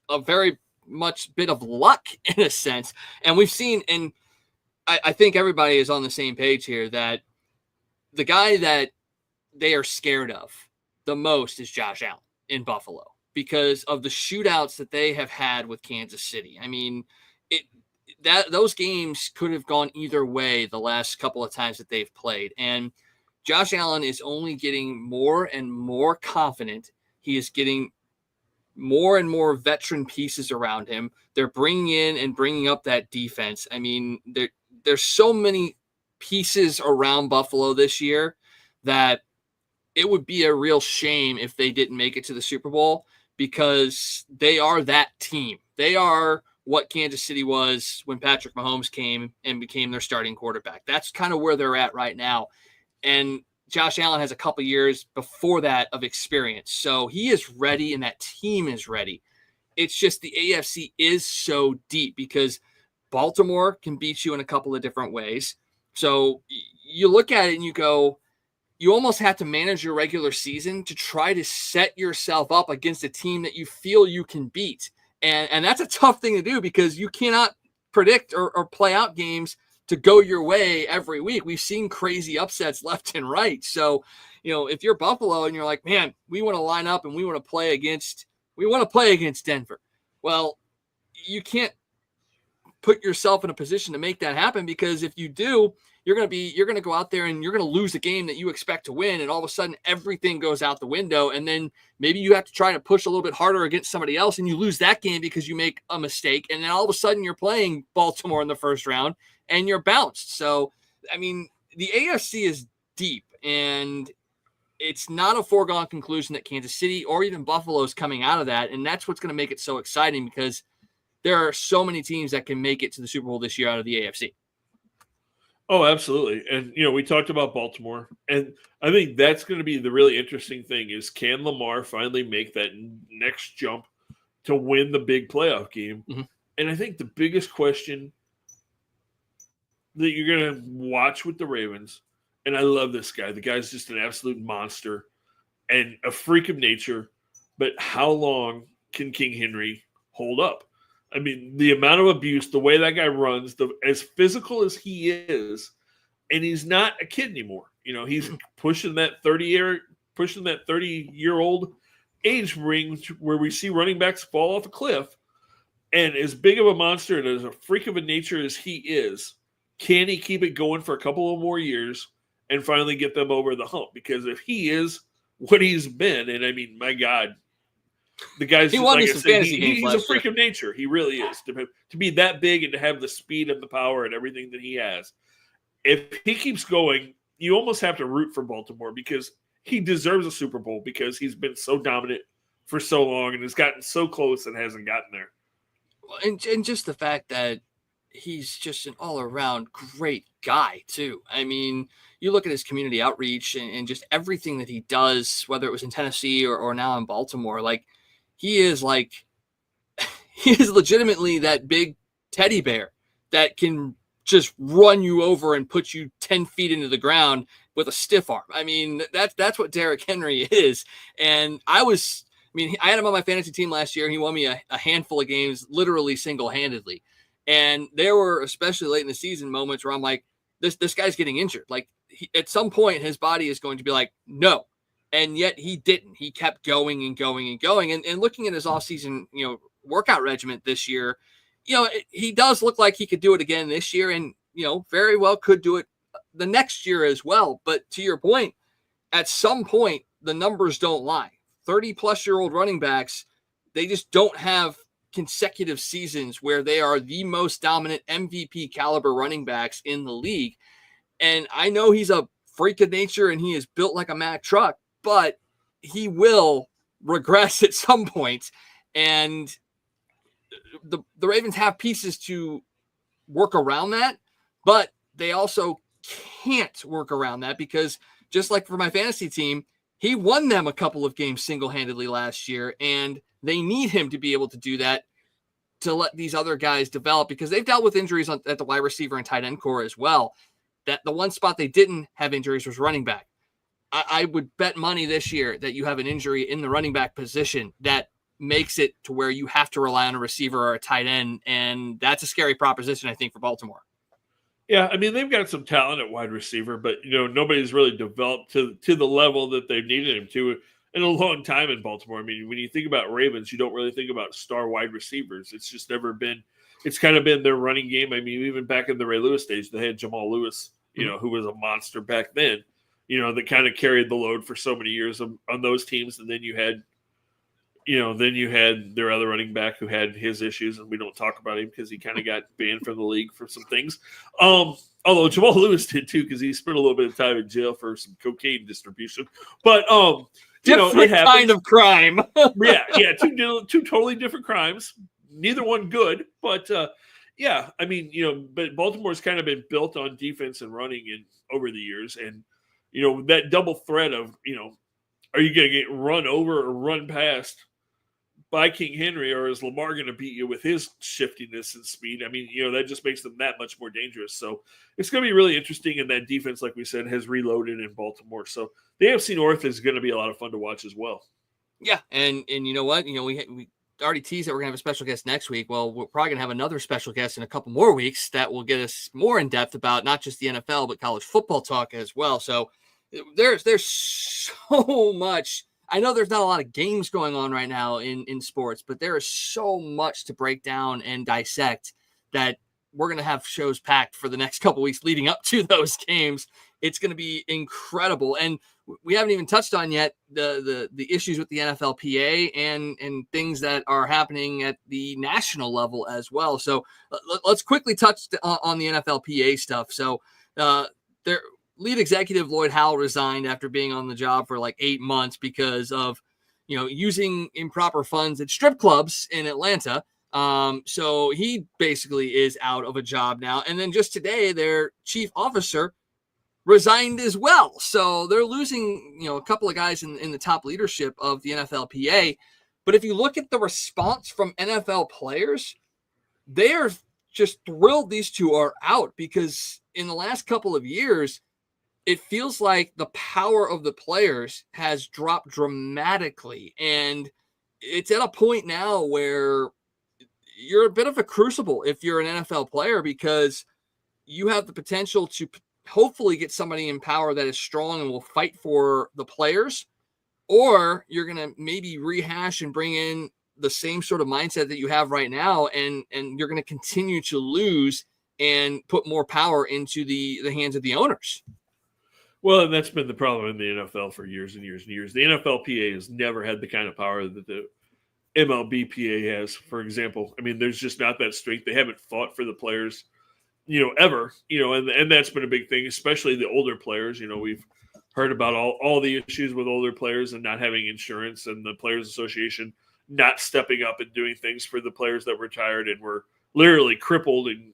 B: a very much bit of luck in a sense. And we've seen, and I think everybody is on the same page here, that the guy that they are scared of the most is Josh Allen in Buffalo because of the shootouts that they have had with Kansas City. I mean, those games could have gone either way the last couple of times that they've played. And Josh Allen is only getting more and more confident. He is getting more and more veteran pieces around him. They're bringing in and bringing up that defense. I mean, there's so many pieces around Buffalo this year that it would be a real shame if they didn't make it to the Super Bowl because they are that team. They are what Kansas City was when Patrick Mahomes came and became their starting quarterback. That's kind of where they're at right now. And Josh Allen has a couple years before that of experience. So he is ready and that team is ready. It's just the AFC is so deep because Baltimore can beat you in a couple of different ways. So you look at it and you go, you almost have to manage your regular season to try to set yourself up against a team that you feel you can beat. And that's a tough thing to do because you cannot predict or play out games to go your way every week. We've seen crazy upsets left and right. So, if you're Buffalo and you're like, man, we want to line up and we want to play against Denver. Well, you can't put yourself in a position to make that happen because if you do, you're going to go out there and you're going to lose the game that you expect to win. And all of a sudden everything goes out the window. And then maybe you have to try to push a little bit harder against somebody else and you lose that game because you make a mistake. And then all of a sudden you're playing Baltimore in the first round and you're bounced. So, I mean, the AFC is deep and it's not a foregone conclusion that Kansas City or even Buffalo is coming out of that. And that's what's going to make it so exciting because there are so many teams that can make it to the Super Bowl this year out of the AFC.
A: Oh, absolutely. And, we talked about Baltimore, and I think that's going to be the really interesting thing is can Lamar finally make that next jump to win the big playoff game? Mm-hmm. And I think the biggest question that you're going to watch with the Ravens, and I love this guy. The guy's just an absolute monster and a freak of nature, but how long can King Henry hold up? I mean, the amount of abuse, the way that guy runs, as physical as he is, and he's not a kid anymore. He's pushing that 30-year-old age range where we see running backs fall off a cliff. And as big of a monster and as a freak of a nature as he is, can he keep it going for a couple of more years and finally get them over the hump. Because if he is what he's been, and I mean, my God, the guy's,
B: He won
A: like
B: me
A: I
B: some
A: said,
B: fantasy games
A: he's a
B: last year.
A: freak of nature. He really is. To be that big and to have the speed and the power and everything that he has. If he keeps going, you almost have to root for Baltimore because he deserves a Super Bowl because he's been so dominant for so long and has gotten so close and hasn't gotten there.
B: And just the fact that he's just an all-around great guy too. I mean, you look at his community outreach and just everything that he does, whether it was in Tennessee or now in Baltimore, like he is legitimately that big teddy bear that can just run you over and put you 10 feet into the ground with a stiff arm. I mean, that's what Derrick Henry is. And I had him on my fantasy team last year, and he won me a handful of games, literally single-handedly. And there were, especially late in the season, moments where I'm like, this guy's getting injured. Like, at some point, his body is going to be like, no. And yet he didn't. He kept going and going and going. And looking at his offseason, workout regimen this year, he does look like he could do it again this year, and, very well could do it the next year as well. But to your point, at some point, the numbers don't lie. 30-plus-year-old running backs, they just don't have consecutive seasons where they are the most dominant MVP caliber running backs in the league. And I know he's a freak of nature and he is built like a Mack truck, but he will regress at some point. And the Ravens have pieces to work around that, but they also can't work around that because just like for my fantasy team, he won them a couple of games single-handedly last year, and they need him to be able to do that to let these other guys develop because they've dealt with injuries at the wide receiver and tight end core as well. That the one spot they didn't have injuries was running back. I would bet money this year that you have an injury in the running back position that makes it to where you have to rely on a receiver or a tight end, and that's a scary proposition, I think, for Baltimore.
A: Yeah, I mean, they've got some talent at wide receiver, but, nobody's really developed to the level that they've needed him to in a long time in Baltimore. I mean, when you think about Ravens, you don't really think about star wide receivers. It's just never been – it's kind of been their running game. I mean, even back in the Ray Lewis days, they had Jamal Lewis, who was a monster back then, that kind of carried the load for so many years on those teams. And then you had their other running back who had his issues, and we don't talk about him because he kind of got banned from the league for some things. Although Jamal Lewis did too, because he spent a little bit of time in jail for some cocaine distribution. But
B: different kind of crime.
A: yeah, two totally different crimes. Neither one good, but I mean, but Baltimore's kind of been built on defense and running over the years, and that double threat of are you going to get run over or run past by King Henry, or is Lamar going to beat you with his shiftiness and speed? I mean, that just makes them that much more dangerous. So it's going to be really interesting. And that defense, like we said, has reloaded in Baltimore. So the AFC North is going to be a lot of fun to watch as well.
B: Yeah. And you know what? We already teased that we're going to have a special guest next week. Well, we're probably going to have another special guest in a couple more weeks that will get us more in depth about not just the NFL, but college football talk as well. So there's so much. I know there's not a lot of games going on right now in sports, but there is so much to break down and dissect that we're going to have shows packed for the next couple weeks leading up to those games. It's going to be incredible. And we haven't even touched on yet the issues with the NFLPA and things that are happening at the national level as well. So let's quickly touch on the NFLPA stuff. So their lead executive Lloyd Howell resigned after being on the job for like 8 months because of, using improper funds at strip clubs in Atlanta. So he basically is out of a job now. And then just today, their chief officer resigned as well. So they're losing, a couple of guys in the top leadership of the NFLPA. But if you look at the response from NFL players, they are just thrilled these two are out because in the last couple of years, it feels like the power of the players has dropped dramatically. And it's at a point now where you're a bit of a crucible if you're an NFL player because you have the potential to hopefully get somebody in power that is strong and will fight for the players, or you're going to maybe rehash and bring in the same sort of mindset that you have right now. And you're going to continue to lose and put more power into the hands of the owners.
A: Well, and that's been the problem in the NFL for years and years and years. The NFLPA has never had the kind of power that the MLBPA has, for example. I mean, there's just not that strength. They haven't fought for the players, ever, and that's been a big thing, especially the older players. We've heard about all the issues with older players and not having insurance, and the Players Association not stepping up and doing things for the players that retired and were literally crippled and,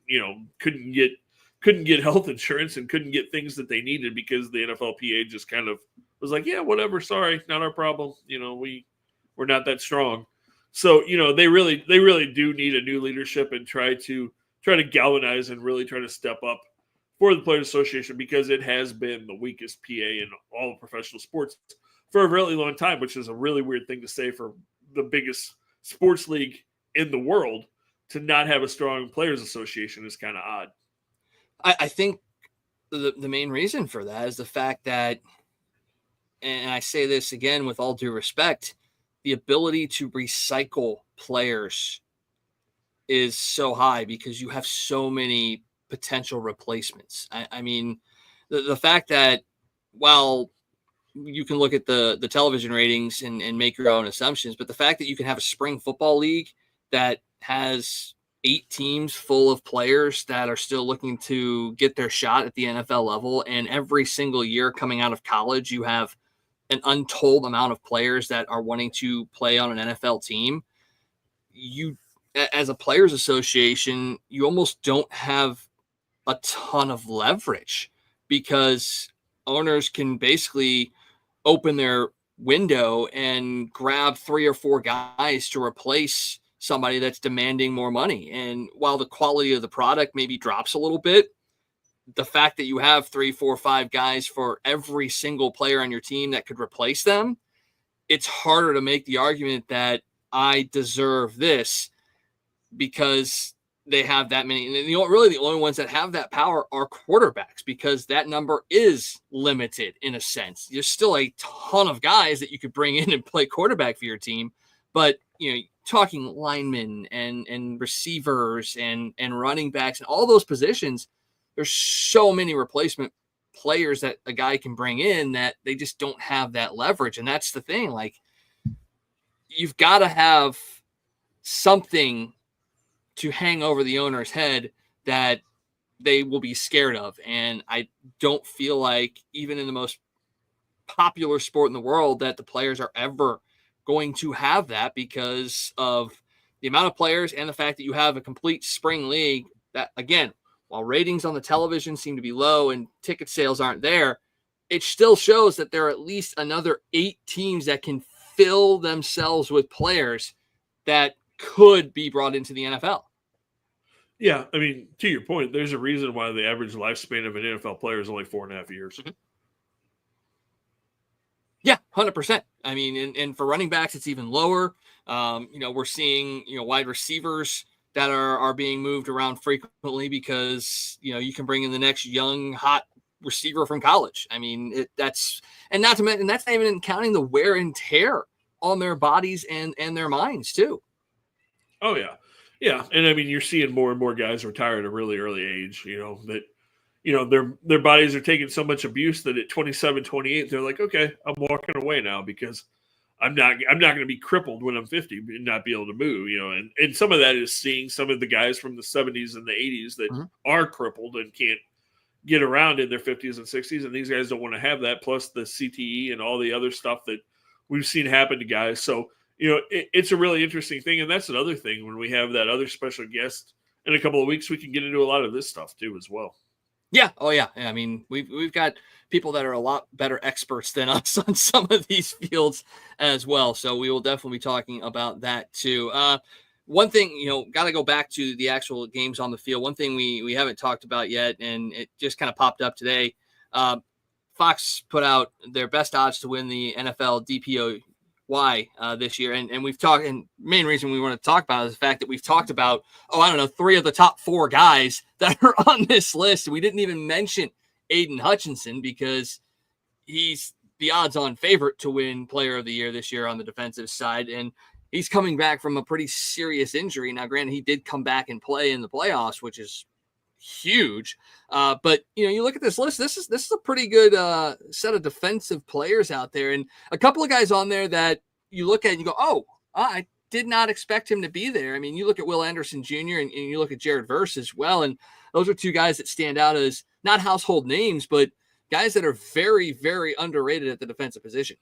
A: couldn't get health insurance and couldn't get things that they needed because the NFLPA just kind of was like, yeah, whatever, sorry, not our problem. We're not that strong. So, they really do need a new leadership and try to galvanize and really try to step up for the Players Association, because it has been the weakest PA in all of professional sports for a really long time, which is a really weird thing to say for the biggest sports league in the world. To not have a strong Players Association is kind of odd.
B: I think the main reason for that is the fact that, and I say this again with all due respect, the ability to recycle players is so high because you have so many potential replacements. I mean, the fact that while you can look at the television ratings and make your own assumptions, but the fact that you can have a spring football league that has 8 teams full of players that are still looking to get their shot at the NFL level, and every single year coming out of college, you have an untold amount of players that are wanting to play on an NFL team. You, as a players association, you almost don't have a ton of leverage because owners can basically open their window and grab 3 or 4 guys to replace somebody that's demanding more money. And while the quality of the product maybe drops a little bit, the fact that you have 3, 4, 5 guys for every single player on your team that could replace them, it's harder to make the argument that I deserve this because they have that many. And really the only ones that have that power are quarterbacks, because that number is limited in a sense. There's still a ton of guys that you could bring in and play quarterback for your team, but talking linemen and receivers and running backs and all those positions, there's so many replacement players that a guy can bring in that they just don't have that leverage. And that's the thing. Like, you've got to have something to hang over the owner's head that they will be scared of. And I don't feel like even in the most popular sport in the world that the players are ever going to have that, because of the amount of players and the fact that you have a complete spring league that, again, while ratings on the television seem to be low and ticket sales aren't there, it still shows that there are at least another 8 teams that can fill themselves with players that could be brought into the NFL.
A: Yeah, I mean, to your point, there's a reason why the average lifespan of an NFL player is only 4.5 years.
B: Mm-hmm. Yeah, 100%. I mean, and for running backs, it's even lower. We're seeing, wide receivers that are being moved around frequently because, you can bring in the next young, hot receiver from college. I mean, that's not even counting the wear and tear on their bodies and their minds too.
A: Oh yeah. Yeah. And I mean, you're seeing more and more guys retire at a really early age, that, their bodies are taking so much abuse that at 27, 28, they're like, okay, I'm walking away now because I'm not going to be crippled when I'm 50 and not be able to move, and some of that is seeing some of the guys from the 70s and the 80s that
B: Mm-hmm.
A: are crippled and can't get around in their 50s and 60s. And these guys don't want to have that, plus the CTE and all the other stuff that we've seen happen to guys. So, it's a really interesting thing. And that's another thing, when we have that other special guest in a couple of weeks, we can get into a lot of this stuff too, as well.
B: Yeah. Oh yeah. I mean, we've got people that are a lot better experts than us on some of these fields as well. So we will definitely be talking about that too. One thing, got to go back to the actual games on the field. One thing we haven't talked about yet, and it just kind of popped up today. Fox put out their best odds to win the NFL DPOY this year. And we've talked, and main reason we want to talk about is the fact that we've talked about, 3 of the top 4 guys that are on this list. We didn't even mention Aiden Hutchinson because he's the odds-on favorite to win Player of the Year this year on the defensive side. And he's coming back from a pretty serious injury. Now, granted, he did come back and play in the playoffs, which is huge. But you look at this list. This is a pretty good set of defensive players out there, and a couple of guys on there that you look at and you go, oh, I did not expect him to be there. I mean, you look at Will Anderson Jr. and you look at Jared Verse as well, and those are two guys that stand out as not household names, but guys that are very, very underrated at the defensive position.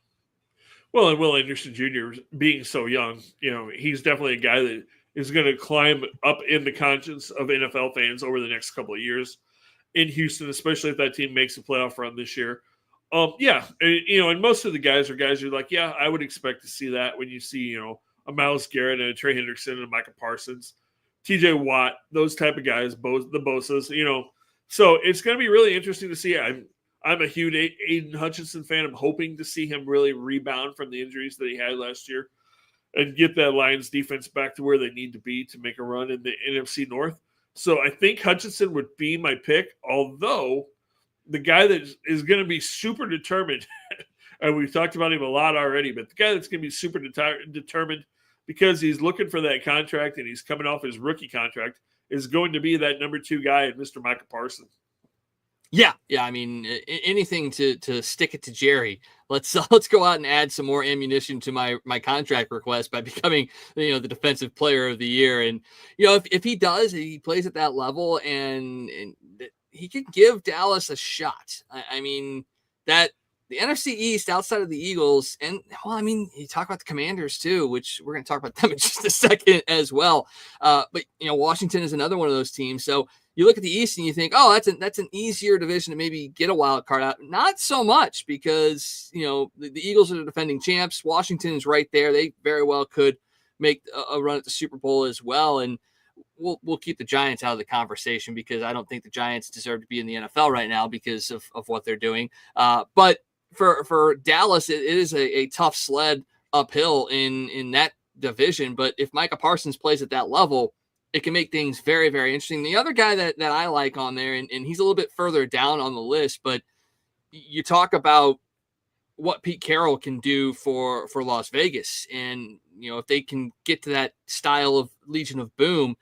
A: Well, and Will Anderson Jr. being so young, he's definitely a guy that is going to climb up in the conscience of NFL fans over the next couple of years in Houston, especially if that team makes a playoff run this year. And most of the guys are guys who are like, yeah, I would expect to see that when you see, a Myles Garrett and a Trey Hendrickson and a Micah Parsons, TJ Watt, those type of guys, the Bosas, So it's going to be really interesting to see. I'm a huge Aiden Hutchinson fan. I'm hoping to see him really rebound from the injuries that he had last year and get that Lions defense back to where they need to be to make a run in the NFC North. So I think Hutchinson would be my pick, although the guy that is going to be super determined, and we've talked about him a lot already, but the guy that's going to be super determined because he's looking for that contract and he's coming off his rookie contract is going to be that number 2 guy, Mr. Micah Parsons.
B: Yeah. I mean, anything to stick it to Jerry. Let's go out and add some more ammunition to my contract request by becoming the defensive player of the year. And if he does, he plays at that level, and he could give Dallas a shot. I mean that the NFC East outside of the Eagles, and you talk about the Commanders too, which we're going to talk about them in just a second as well. But Washington is another one of those teams. So you look at the East and you think, oh, that's an easier division to maybe get a wild card out. Not so much, because the Eagles are the defending champs. Washington is right there. They very well could make a run at the Super Bowl as well. And we'll keep the Giants out of the conversation, because I don't think the Giants deserve to be in the NFL right now because of what they're doing. But for Dallas, it is a tough sled uphill in that division. But if Micah Parsons plays at that level, it can make things very, very interesting. The other guy that I like on there, and he's a little bit further down on the list, but you talk about what Pete Carroll can do for Las Vegas. And, if they can get to that style of Legion of Boom,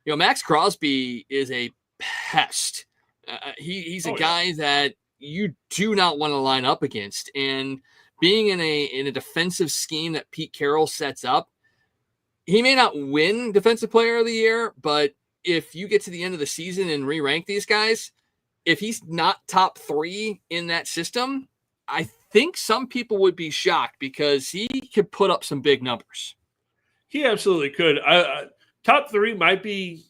B: Max Crosby is a pest. He's a guy that you do not want to line up against. And being in a defensive scheme that Pete Carroll sets up, he may not win Defensive Player of the Year, but if you get to the end of the season and re-rank these guys, if he's not top 3 in that system, I think some people would be shocked, because he could put up some big numbers.
A: He absolutely could. Top 3 might be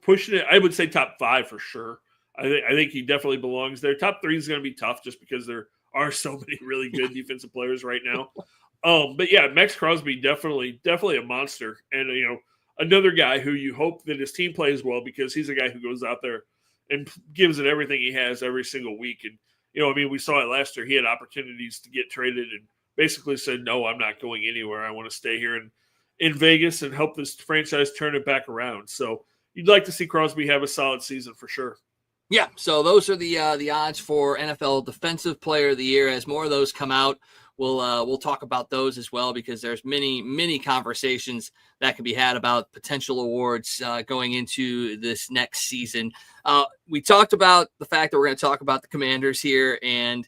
A: pushing it. I would say top 5 for sure. I think he definitely belongs there. Top 3 is going to be tough just because there are so many really good defensive players right now. But yeah, Max Crosby definitely a monster, and another guy who you hope that his team plays well, because he's a guy who goes out there and gives it everything he has every single week. And we saw it last year. He had opportunities to get traded and basically said, "No, I'm not going anywhere. I want to stay here in Vegas and help this franchise turn it back around." So you'd like to see Crosby have a solid season for sure.
B: Yeah, so those are the odds for NFL Defensive Player of the Year. As more of those come out, we'll talk about those as well, because there's many conversations that can be had about potential awards going into this next season. We talked about the fact that we're going to talk about the Commanders here, and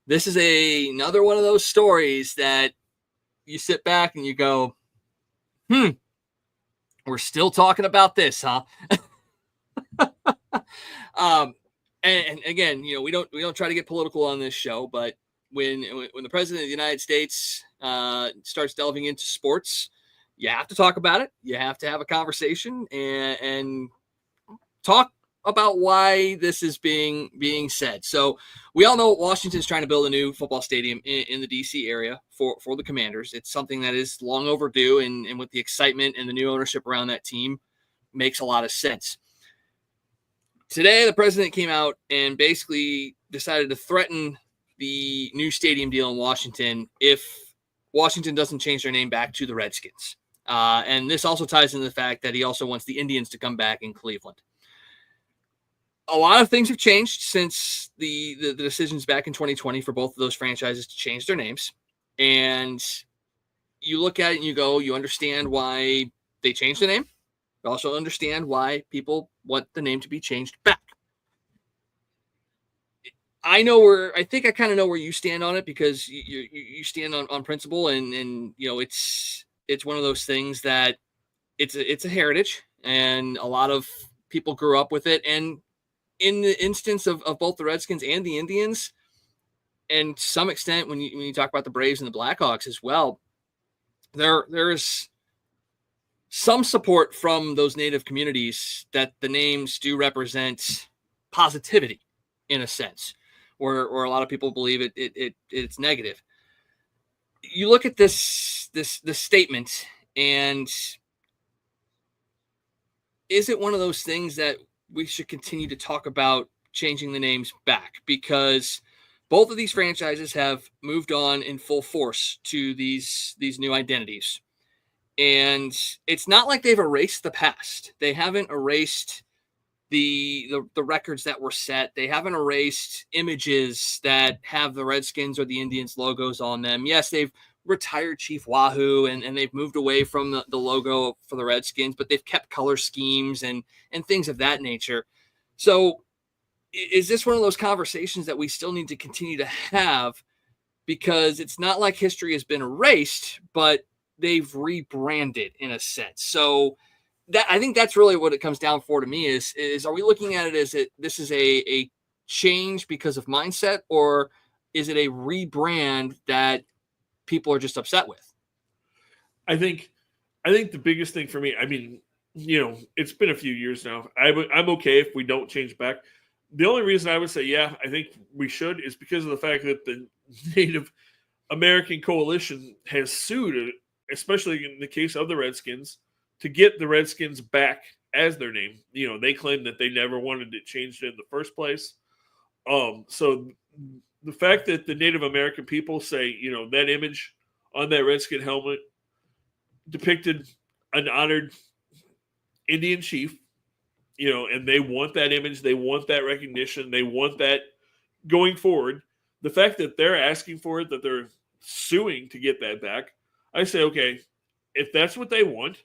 B: this is another one of those stories that you sit back and you go, we're still talking about this, huh? And again, we don't try to get political on this show, but when the president of the United States starts delving into sports, you have to talk about it. You have to have a conversation and talk about why this is being said. So we all know Washington's trying to build a new football stadium in the DC area for the Commanders. It's something that is long overdue, and with the excitement and the new ownership around that team, makes a lot of sense. Today, the president came out and basically decided to threaten the new stadium deal in Washington if Washington doesn't change their name back to the Redskins. And this also ties into the fact that he also wants the Indians to come back in Cleveland. A lot of things have changed since the decisions back in 2020 for both of those franchises to change their names. And you look at it and you understand why they changed the name. You also understand why people want the name to be changed back. I think I kind of know where you stand on it, because you stand on principle, and it's one of those things that it's a heritage, and a lot of people grew up with it. And in the instance of both the Redskins and the Indians, and to some extent when you talk about the Braves and the Blackhawks as well, there is some support from those native communities that the names do represent positivity in a sense, or a lot of people believe it's negative. You look at this statement, and is it one of those things that we should continue to talk about changing the names back? Because both of these franchises have moved on in full force to these new identities. And it's not like they've erased the past. They haven't erased the records that were set. They haven't erased images that have the Redskins or the Indians logos on them. Yes, they've retired Chief Wahoo, and they've moved away from the logo for the Redskins, but they've kept color schemes and things of that nature. So is this one of those conversations that we still need to continue to have? Because it's not like history has been erased, but they've rebranded in a sense. So that, I think that's really what it comes down for to me is are we looking at it as this is a change because of mindset, or is it a rebrand that people are just upset with?
A: I think the biggest thing for me, I mean, it's been a few years now. I'm okay if we don't change back. The only reason I would say, yeah, I think we should is because of the fact that the Native American Coalition has sued, especially in the case of the Redskins, to get the Redskins back as their name. They claim that they never wanted it changed in the first place. So the fact that the Native American people say, that image on that Redskin helmet depicted an honored Indian chief, and they want that image, they want that recognition, they want that going forward. The fact that they're asking for it, that they're suing to get that back, I say, okay, if that's what they want,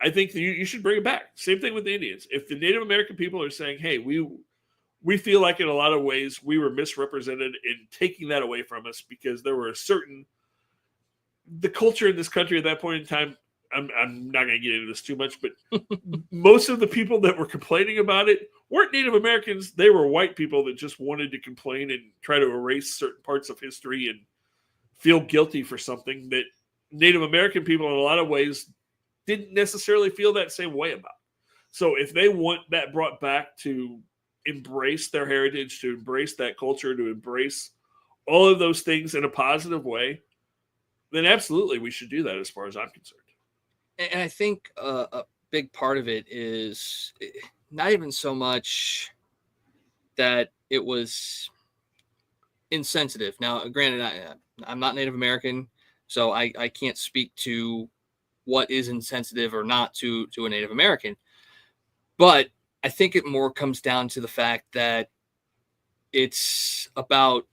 A: I think you should bring it back. Same thing with the Indians. If the Native American people are saying, hey, we feel like in a lot of ways we were misrepresented in taking that away from us because there were the culture in this country at that point in time, I'm not going to get into this too much, but most of the people that were complaining about it weren't Native Americans. They were white people that just wanted to complain and try to erase certain parts of history and feel guilty for something that Native American people in a lot of ways didn't necessarily feel that same way about. So if they want that brought back to embrace their heritage, to embrace that culture, to embrace all of those things in a positive way, then absolutely we should do that as far as I'm concerned.
B: And I think a big part of it is not even so much that it was insensitive. Now, granted, I'm not Native American, so I can't speak to what is insensitive or not to a Native American. But I think it more comes down to the fact that it's about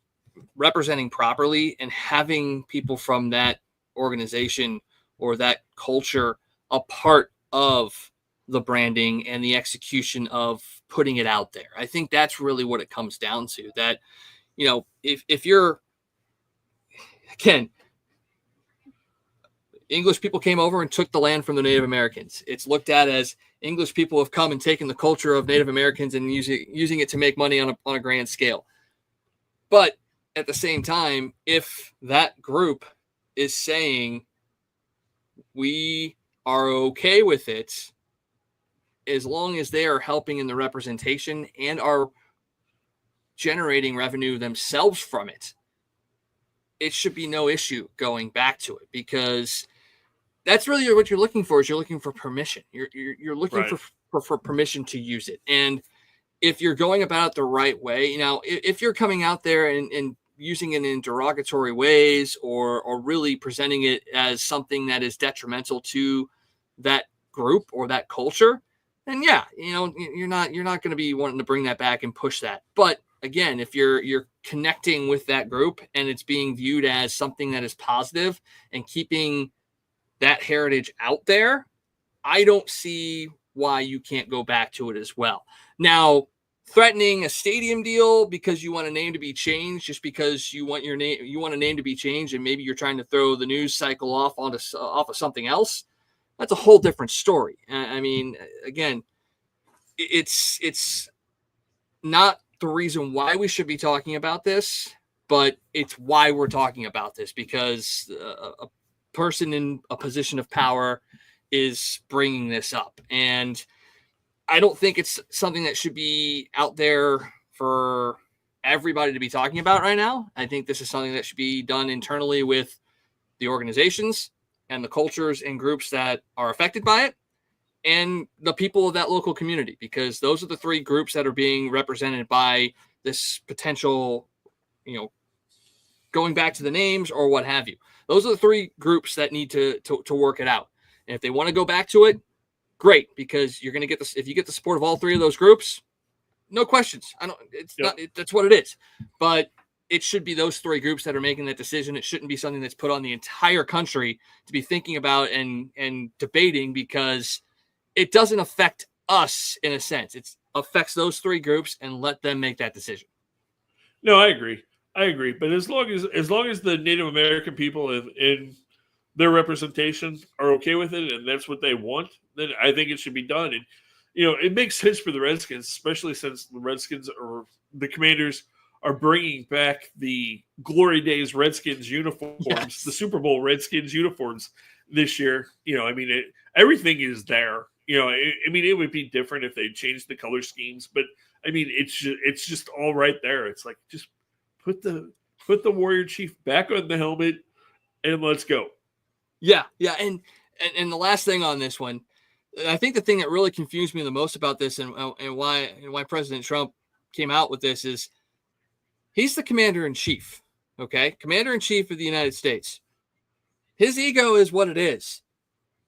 B: representing properly and having people from that organization or that culture a part of the branding and the execution of putting it out there. I think that's really what it comes down to. That, if you're, again, English people came over and took the land from the Native Americans. It's looked at as English people have come and taken the culture of Native Americans and using it to make money on a grand scale. But at the same time, if that group is saying we are okay with it, as long as they are helping in the representation and are generating revenue themselves from it, it should be no issue going back to it, because that's really what you're looking for. Is you're looking for permission. You're looking
A: Right.
B: for permission to use it. And if you're going about it the right way, if you're coming out there and using it in derogatory ways or really presenting it as something that is detrimental to that group or that culture, then yeah, you're not going to be wanting to bring that back and push that. But again, if you're connecting with that group and it's being viewed as something that is positive and keeping that heritage out there, I don't see why you can't go back to it as well. Now, threatening a stadium deal because you want a name to be changed, just because you want a name to be changed, and maybe you're trying to throw the news cycle off of something else. That's a whole different story. I mean, again, it's not the reason why we should be talking about this, but it's why we're talking about this, because a person in a position of power is bringing this up. And I don't think it's something that should be out there for everybody to be talking about right now. I think this is something that should be done internally with the organizations and the cultures and groups that are affected by it, and the people of that local community, because those are the three groups that are being represented by this potential, going back to the names or what have you. Those are the three groups that need to work it out. And if they want to go back to it, great, because you're going to get this. If you get the support of all three of those groups, no questions. That's what it is. But it should be those three groups that are making that decision. It shouldn't be something that's put on the entire country to be thinking about and debating, because it doesn't affect us in a sense. It affects those three groups, and let them make that decision.
A: No, I agree. But as long as the Native American people in their representation are okay with it, and that's what they want, then I think it should be done. And it makes sense for the Redskins, especially since the Redskins or the Commanders are bringing back the Glory Days Redskins uniforms, yes, the Super Bowl Redskins uniforms this year. Everything is there. It would be different if they changed the color schemes, but it's just all right there. It's like, just put the Warrior Chief back on the helmet and let's go.
B: Yeah. And the last thing on this one, I think the thing that really confused me the most about this and why President Trump came out with this is he's the commander-in-chief, okay? Commander-in-chief of the United States. His ego is what it is.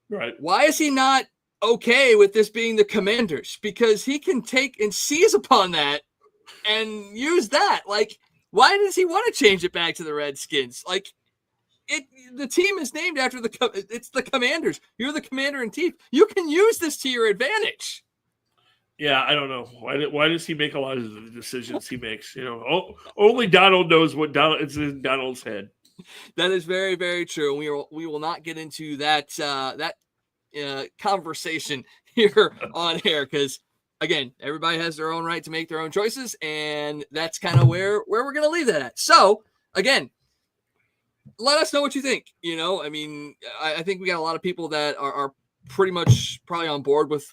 A: Right.
B: Why is he not okay with this being the Commanders? Because he can take and seize upon that and use that. Like, why does he want to change it back to the Redskins? Like, the team is named after it's the Commanders. You're the commander-in-chief. You can use this to your advantage.
A: Yeah, I don't know. Why does he make a lot of the decisions he makes? Only Donald knows what is in Donald's head.
B: That is very, very true. We will not get into that conversation here on air, because again, everybody has their own right to make their own choices, and that's kind of where we're going to leave that at. So again, let us know what you think. I think we got a lot of people that are pretty much probably on board with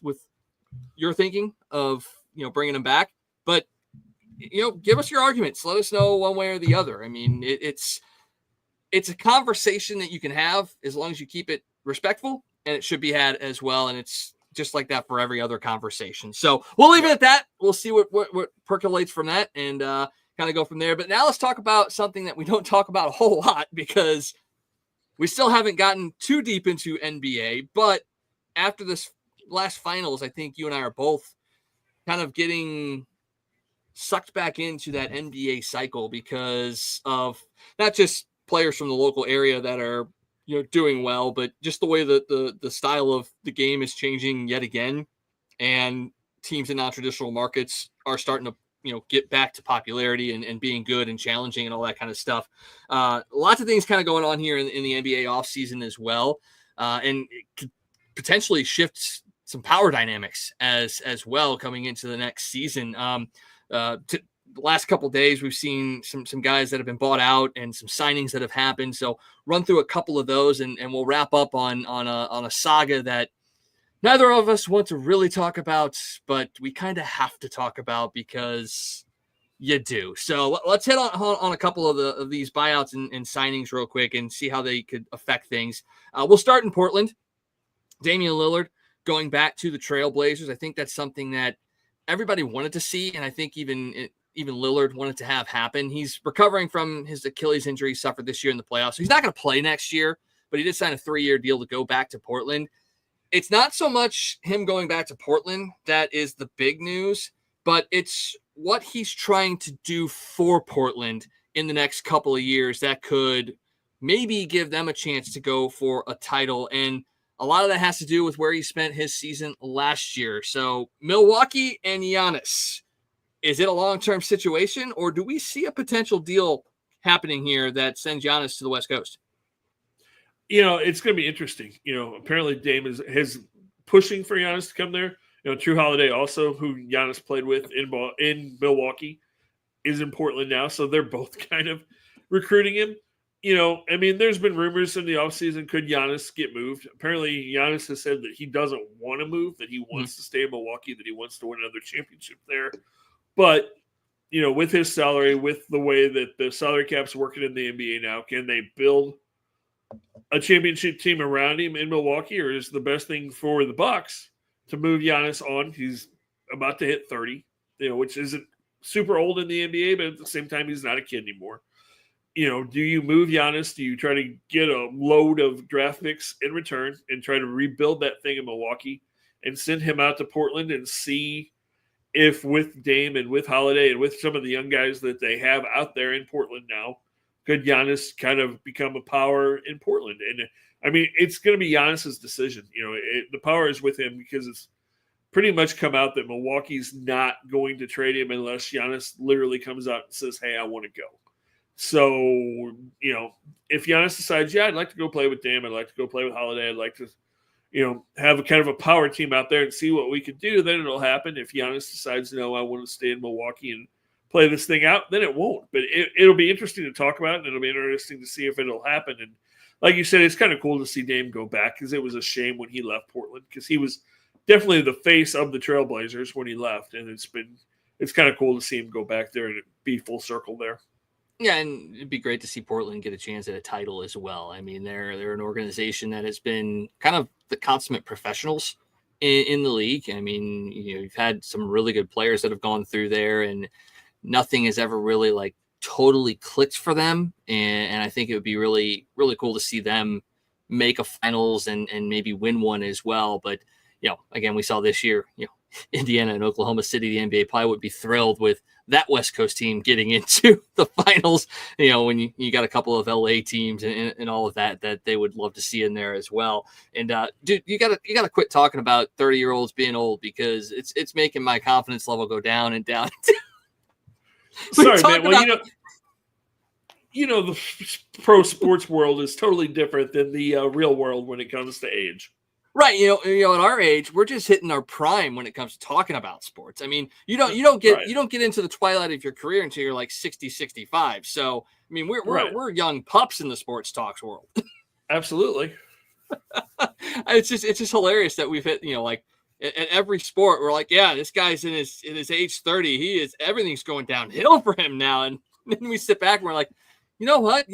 B: your thinking of, bringing them back, but give us your arguments. Let us know one way or the other. It's a conversation that you can have as long as you keep it respectful, and it should be had as well. And it's just like that for every other conversation. So we'll leave it at that. We'll see what percolates from that, and kind of go from there. But now let's talk about something that we don't talk about a whole lot, because we still haven't gotten too deep into NBA. But after this last finals, I think you and I are both kind of getting sucked back into that NBA cycle, because of not just players from the local area that are doing well, but just the way that the style of the game is changing yet again, and teams in non-traditional markets are starting to get back to popularity and being good and challenging and all that kind of stuff. Lots of things kind of going on here in the NBA offseason as well, and it could potentially shift some power dynamics as well coming into the next season. The last couple of days, we've seen some guys that have been bought out and some signings that have happened. So run through a couple of those, and we'll wrap up on a saga that neither of us want to really talk about, but we kind of have to talk about because you do. So let's hit on a couple of these buyouts and signings real quick and see how they could affect things. We'll start in Portland. Damian Lillard going back to the Trailblazers. I think that's something that everybody wanted to see, and I think even Lillard wanted to have happen. He's recovering from his Achilles injury he suffered this year in the playoffs. So he's not going to play next year, but he did sign a 3-year deal to go back to Portland. It's not so much him going back to Portland that is the big news, but it's what he's trying to do for Portland in the next couple of years that could maybe give them a chance to go for a title. And a lot of that has to do with where he spent his season last year. So Milwaukee and Giannis, is it a long-term situation, or do we see a potential deal happening here that sends Giannis to the West Coast?
A: It's going to be interesting. Apparently Dame is pushing for Giannis to come there. True Holiday also, who Giannis played with in Milwaukee, is in Portland now. So they're both kind of recruiting him. There's been rumors in the offseason, could Giannis get moved? Apparently Giannis has said that he doesn't want to move, that he wants to stay in Milwaukee, that he wants to win another championship there. But, with his salary, with the way that the salary cap's working in the NBA now, can they build a championship team around him in Milwaukee, or is the best thing for the Bucks to move Giannis on? He's about to hit 30, which isn't super old in the NBA, but at the same time, he's not a kid anymore. Do you move Giannis? Do you try to get a load of draft picks in return and try to rebuild that thing in Milwaukee and send him out to Portland and see if with Dame and with Holiday and with some of the young guys that they have out there in Portland now, could Giannis kind of become a power in Portland? And it's going to be Giannis's decision. The power is with him because it's pretty much come out that Milwaukee's not going to trade him unless Giannis literally comes out and says, hey, I want to go. So, if Giannis decides, yeah, I'd like to go play with Dame, I'd like to go play with Holiday, I'd like to, have a kind of a power team out there and see what we can do, then it'll happen. If Giannis decides, no, I want to stay in Milwaukee and play this thing out, then it won't. But it'll be interesting to talk about, and it'll be interesting to see if it'll happen. And like you said, it's kind of cool to see Dame go back because it was a shame when he left Portland because he was definitely the face of the Trailblazers when he left. And it's kind of cool to see him go back there and be full circle there.
B: Yeah, and it'd be great to see Portland get a chance at a title as well. They're an organization that has been kind of the consummate professionals in the league. You've had some really good players that have gone through there, and nothing has ever really like totally clicked for them. And I think it would be really, really cool to see them make a finals and maybe win one as well. But, again, we saw this year, Indiana and Oklahoma City, the NBA probably would be thrilled with that West Coast team getting into the finals, when you got a couple of LA teams and all of that they would love to see in there as well. And dude, you gotta quit talking about 30-year-olds being old because it's making my confidence level go down and down.
A: Sorry, man. Well, the pro sports world is totally different than the real world when it comes to age.
B: Right, at our age, we're just hitting our prime when it comes to talking about sports. You don't get into the twilight of your career until you're like 60, 65. So, we're young pups in the sports talks world.
A: Absolutely.
B: It's just hilarious that we've hit, at every sport we're like, yeah, this guy's in his age 30. Everything's going downhill for him now. And then we sit back and we're like, you know what?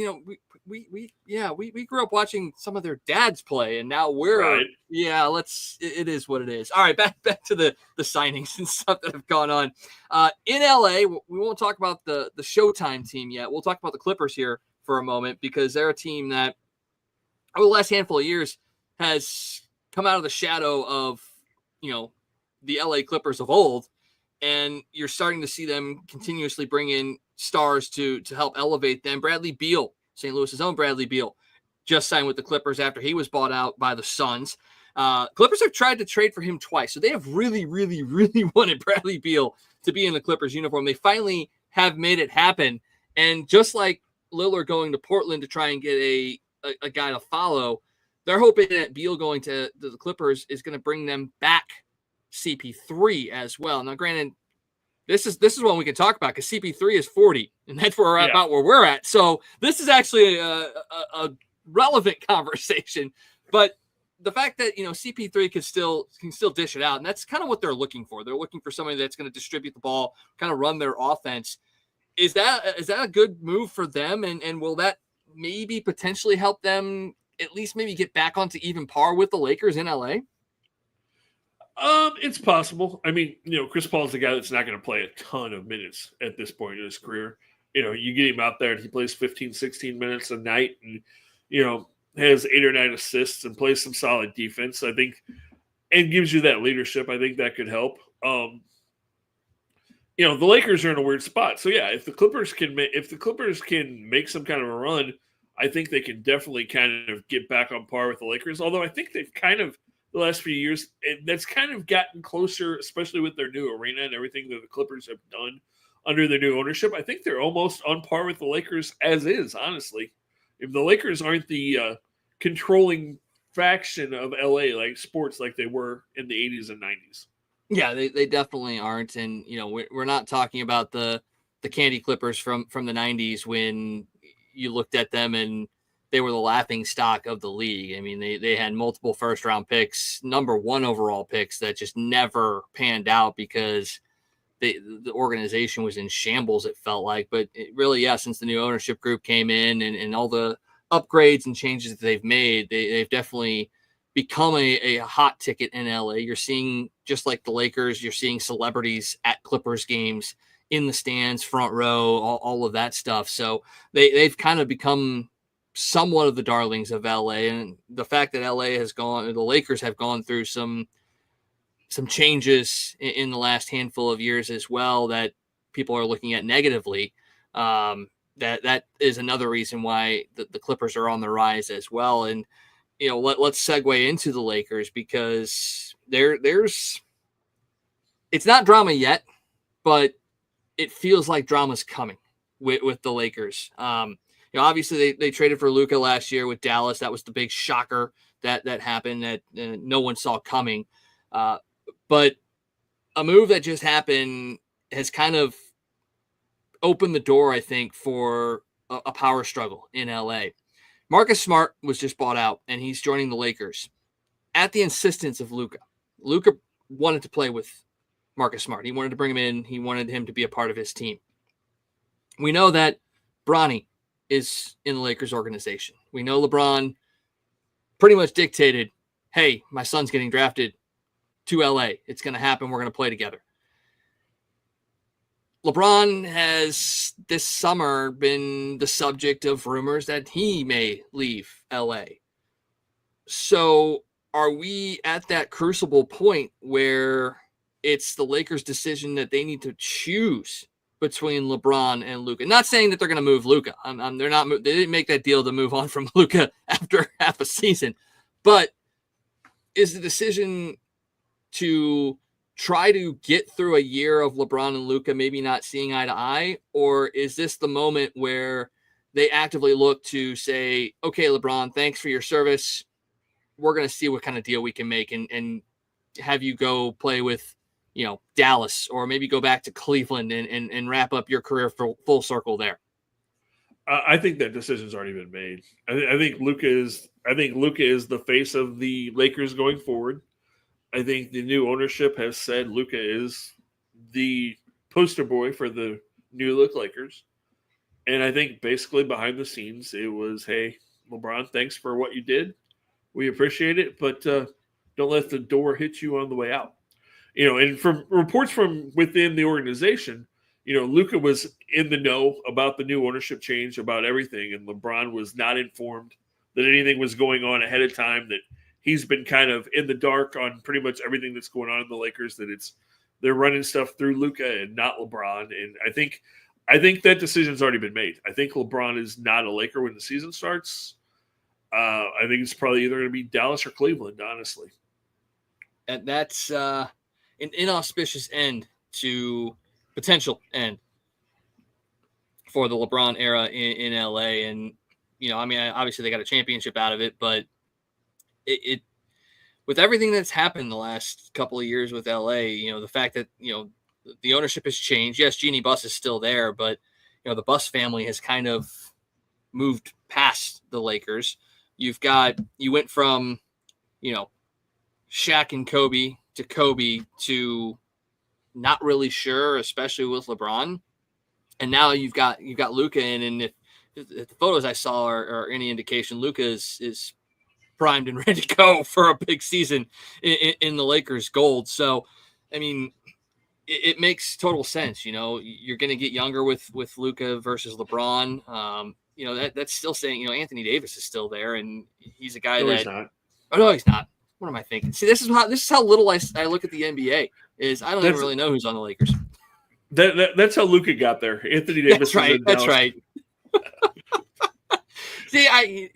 B: We grew up watching some of their dads play, and now we're it is what it is. All right, back to the signings and stuff that have gone on in LA. We won't talk about the Showtime team yet. We'll talk about the Clippers here for a moment because they're a team that over the last handful of years has come out of the shadow of the LA Clippers of old, and you're starting to see them continuously bring in stars to help elevate them. Bradley Beal, St. Louis's own Bradley Beal, just signed with the Clippers after he was bought out by the Suns. Clippers have tried to trade for him twice, so they have really, really, really wanted Bradley Beal to be in the Clippers uniform. They finally have made it happen, and just like Lillard going to Portland to try and get a guy to follow, they're hoping that Beal going to the Clippers is going to bring them back CP3 as well. Now, granted, this is one we can talk about because CP3 is 40, and that's where we're at, about where we're at. So this is actually a relevant conversation. But the fact that CP3 can still dish it out, and that's kind of what they're looking for. They're looking for somebody that's going to distribute the ball, kind of run their offense. Is that a good move for them? And will that maybe potentially help them at least maybe get back onto even par with the Lakers in LA?
A: It's possible. Chris Paul's the guy that's not going to play a ton of minutes at this point in his career. You get him out there and he plays 15, 16 minutes a night and, has 8 or 9 assists and plays some solid defense, I think, and gives you that leadership. I think that could help. The Lakers are in a weird spot. So, yeah, if the Clippers can make some kind of a run, I think they can definitely kind of get back on par with the Lakers. Although I think they've kind of the last few years that's kind of gotten closer, especially with their new arena and everything that the Clippers have done under their new ownership. I think they're almost on par with the Lakers as is. Honestly, if the Lakers aren't the controlling faction of LA like sports like they were in the 80s and 90s.
B: Yeah, they definitely aren't. And, we're not talking about the Candy Clippers from the 90s when you looked at them and they were the laughing stock of the league. I mean, they had multiple first round picks, number 1 overall picks that just never panned out because the organization was in shambles, it felt like. But it really, since the new ownership group came in and all the upgrades and changes that they've made, they've definitely become a hot ticket in LA. You're seeing, just like the Lakers, you're seeing celebrities at Clippers games, in the stands, front row, all of that stuff. So they've kind of become somewhat of the darlings of LA. And the fact that the Lakers have gone through some changes in the last handful of years as well that people are looking at negatively. That is another reason why the Clippers are on the rise as well. And, let's segue into the Lakers, because there's it's not drama yet, but it feels like drama's coming with the Lakers. Obviously they traded for Luka last year with Dallas. That was the big shocker that happened that no one saw coming. But a move that just happened has kind of opened the door, I think, for a power struggle in LA. Marcus Smart was just bought out, and he's joining the Lakers at the insistence of Luka. Luka wanted to play with Marcus Smart. He wanted to bring him in. He wanted him to be a part of his team. We know that Bronny is in the Lakers organization. We know LeBron pretty much dictated, hey, my son's getting drafted to LA. It's going to happen. We're going to play together. LeBron has this summer been the subject of rumors that he may leave LA. So are we at that crucible point where it's the Lakers' decision that they need to choose between LeBron and Luka? Not saying that they're going to move Luka. They're not. They didn't make that deal to move on from Luka after half a season. But is the decision to try to get through a year of LeBron and Luka maybe not seeing eye to eye, or is this the moment where they actively look to say, okay, LeBron, thanks for your service. We're going to see what kind of deal we can make and have you go play with, Dallas, or maybe go back to Cleveland and wrap up your career full circle there?
A: I think that decision's already been made. I think Luka is the face of the Lakers going forward. I think the new ownership has said Luka is the poster boy for the new look Lakers. And I think basically behind the scenes, it was, hey, LeBron, thanks for what you did. We appreciate it, but don't let the door hit you on the way out. And from reports from within the organization, Luka was in the know about the new ownership change, about everything, and LeBron was not informed that anything was going on ahead of time, that he's been kind of in the dark on pretty much everything that's going on in the Lakers, that they're running stuff through Luka and not LeBron. And I think that decision's already been made. I think LeBron is not a Laker when the season starts. I think it's probably either going to be Dallas or Cleveland, honestly.
B: And that's an inauspicious potential end for the LeBron era in LA. And, obviously they got a championship out of it, but it with everything that's happened the last couple of years with LA, the fact that, the ownership has changed. Yes, Jeannie Buss is still there, but, the Buss family has kind of moved past the Lakers. You went from, Shaq and Kobe to not really sure, especially with LeBron. And now you've got Luka in, and if the photos I saw are any indication, Luka is primed and ready to go for a big season in the Lakers gold. So, I mean, it makes total sense. You're going to get younger with Luka versus LeBron. That's still saying, Anthony Davis is still there, and he's a guy
A: He's not.
B: Oh, no, he's not. What am I thinking? See, this is how little I look at the NBA. Is I don't even really know who's on the Lakers.
A: That's how Luka got there. Anthony Davis.
B: That's right. See,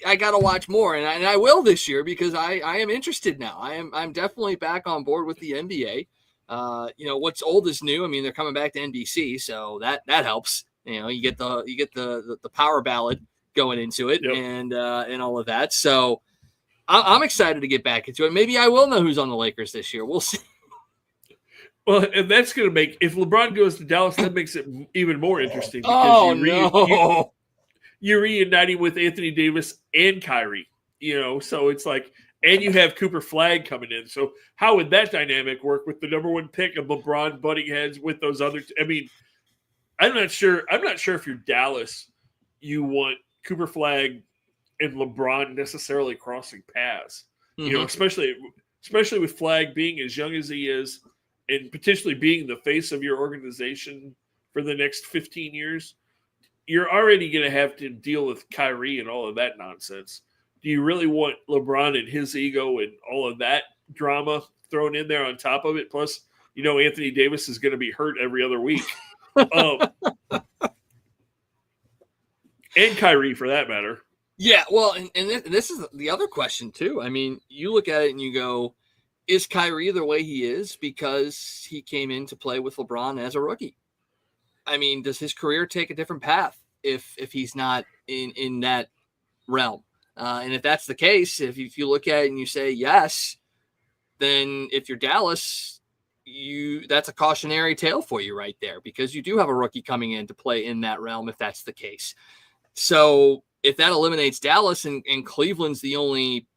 B: I got to watch more, and I will this year because I am interested now. I'm definitely back on board with the NBA. What's old is new. I mean, they're coming back to NBC, so that helps. You get the power ballad going into it,
A: Yep.
B: and all of that. So I'm excited to get back into it. Maybe I will know who's on the Lakers this year. We'll see.
A: Well, and that's going to make, if LeBron goes to Dallas, that makes it even more interesting because
B: Oh no!
A: you're reuniting with Anthony Davis and Kyrie. So it's like, and you have Cooper Flag coming in. So how would that dynamic work with the number one pick of LeBron butting heads with those other? I mean, I'm not sure if you're Dallas, you want Cooper Flag and LeBron necessarily crossing paths.
B: Mm-hmm.
A: Especially with Flag being as young as he is and potentially being the face of your organization for the next 15 years. You're already going to have to deal with Kyrie and all of that nonsense. Do you really want LeBron and his ego and all of that drama thrown in there on top of it? Plus, Anthony Davis is going to be hurt every other week. And Kyrie, for that matter.
B: Yeah, well, and this is the other question, too. I mean, you look at it and you go, is Kyrie the way he is because he came in to play with LeBron as a rookie? I mean, does his career take a different path if he's not in that realm? And if that's the case, if you look at it and you say yes, then if you're Dallas, that's a cautionary tale for you right there because you do have a rookie coming in to play in that realm if that's the case. So if that eliminates Dallas and Cleveland's the only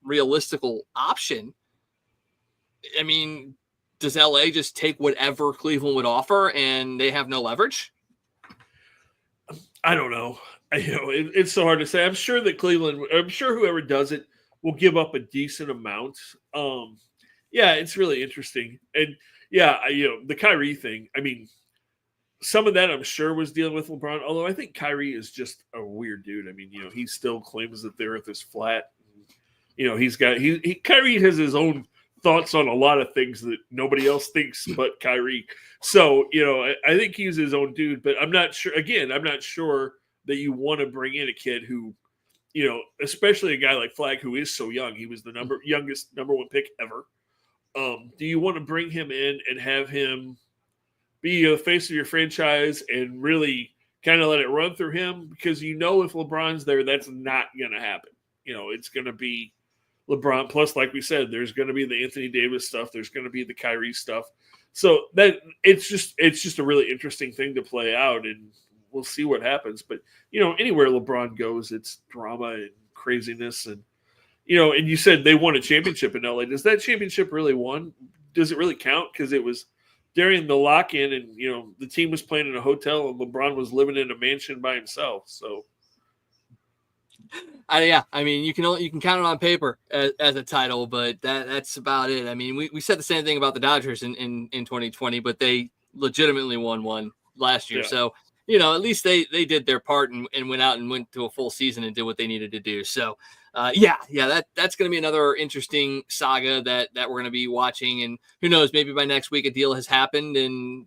B: realistical option, I mean, does LA just take whatever Cleveland would offer and they have no leverage?
A: I don't know. It's so hard to say. I'm sure whoever does it will give up a decent amount. Yeah, it's really interesting. And yeah, the Kyrie thing, I mean, some of that I'm sure was dealing with LeBron, although I think Kyrie is just a weird dude. I mean, he still claims that the earth is flat. Kyrie has his own thoughts on a lot of things that nobody else thinks but Kyrie. So, I think he's his own dude, but I'm not sure. Again, I'm not sure that you want to bring in a kid who, especially a guy like Flag who is so young. He was the youngest number one pick ever. Do you want to bring him in and have him be the face of your franchise and really kind of let it run through him? Because if LeBron's there, that's not going to happen. It's going to be LeBron. Plus, like we said, there's going to be the Anthony Davis stuff. There's going to be the Kyrie stuff. So that it's just a really interesting thing to play out, and we'll see what happens. But anywhere LeBron goes, it's drama and craziness, and and you said they won a championship in LA. Does that championship really won? Does it really count? Because it was during the lock-in, and the team was playing in a hotel, and LeBron was living in a mansion by himself. So.
B: Yeah, I mean, you can count it on paper as a title, but that's about it. I mean, we said the same thing about the Dodgers in 2020, but they legitimately won one last year. Yeah. So, at least they did their part and went out and went to a full season and did what they needed to do. So, that's going to be another interesting saga that we're going to be watching. And who knows, maybe by next week a deal has happened and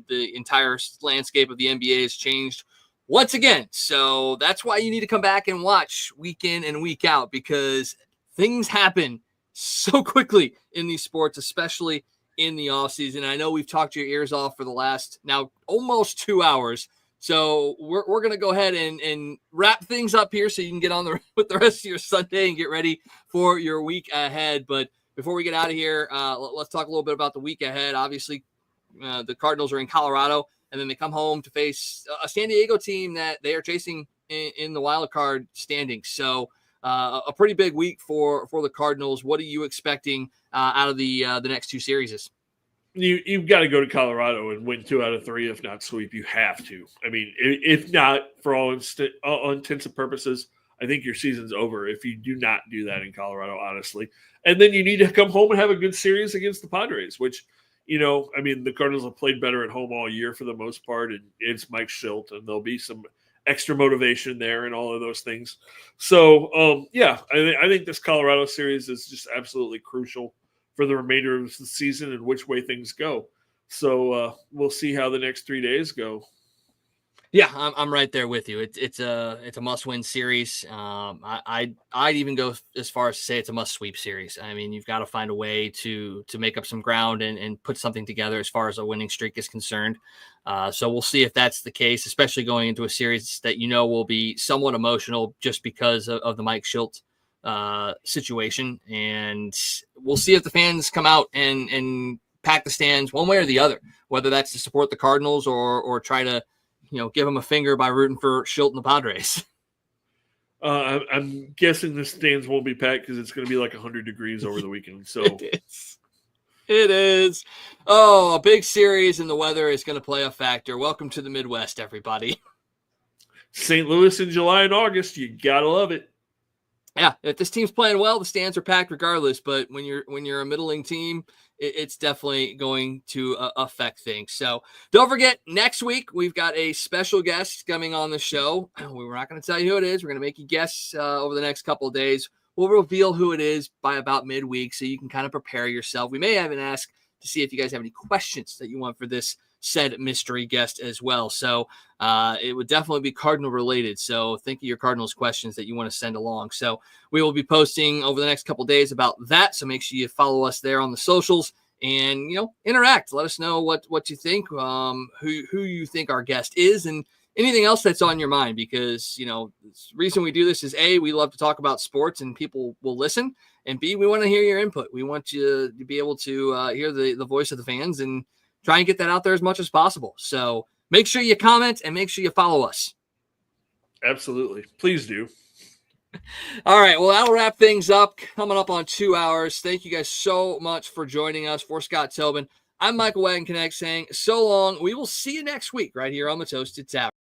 B: the entire landscape of the NBA has changed once again. So that's why you need to come back and watch week in and week out, because things happen so quickly in these sports, especially in the offseason. I know we've talked your ears off for the last now almost 2 hours. So we're going to go ahead and wrap things up here so you can get on with the rest of your Sunday and get ready for your week ahead. But before we get out of here, let's talk a little bit about the week ahead. Obviously, the Cardinals are in Colorado, and then they come home to face a San Diego team that they are chasing in the wild card standings. So a pretty big week for the Cardinals. What are you expecting out of the next two series?
A: You've got to go to Colorado and win 2 out of 3, if not sweep. You have to. I mean, if not, for all intents and purposes, I think your season's over if you do not do that in Colorado, honestly. And then you need to come home and have a good series against the Padres, which, I mean, the Cardinals have played better at home all year for the most part, and it's Mike Schilt, and there'll be some extra motivation there and all of those things. So, I think this Colorado series is just absolutely crucial for the remainder of the season and which way things go. So we'll see how the next 3 days go.
B: Yeah, I'm right there with you. It's a must-win series. I'd even go as far as to say it's a must-sweep series. I mean, you've got to find a way to make up some ground and put something together as far as a winning streak is concerned. So we'll see if that's the case, especially going into a series that will be somewhat emotional just because of the Mike Schilt situation, and we'll see if the fans come out and pack the stands one way or the other, whether that's to support the Cardinals or try to give them a finger by rooting for Schilt and the Padres.
A: I'm guessing the stands won't be packed because it's going to be like 100 degrees over the weekend. So
B: It is. Oh, a big series, and the weather is going to play a factor. Welcome to the Midwest, everybody.
A: St. Louis in July and August, you gotta love it.
B: Yeah, if this team's playing well, the stands are packed regardless. But when you're a middling team, it's definitely going to affect things. So don't forget, next week we've got a special guest coming on the show. We're not going to tell you who it is. We're going to make you guess over the next couple of days. We'll reveal who it is by about midweek, so you can kind of prepare yourself. We may even ask to see if you guys have any questions that you want for this said mystery guest as well. So it would definitely be Cardinal related. So think of your Cardinals questions that you want to send along. So we will be posting over the next couple of days about that. So make sure you follow us there on the socials and, interact. Let us know what you think, who you think our guest is, and anything else that's on your mind, because, the reason we do this is A, we love to talk about sports and people will listen. And B, we want to hear your input. We want you to be able to hear the voice of the fans and try and get that out there as much as possible. So make sure you comment and make sure you follow us.
A: Absolutely. Please do.
B: All right. Well, that'll wrap things up. Coming up on 2 hours. Thank you guys so much for joining us. For Scott Tobin, I'm Michael Wagon Connect saying so long. We will see you next week right here on the Toasted Tavern.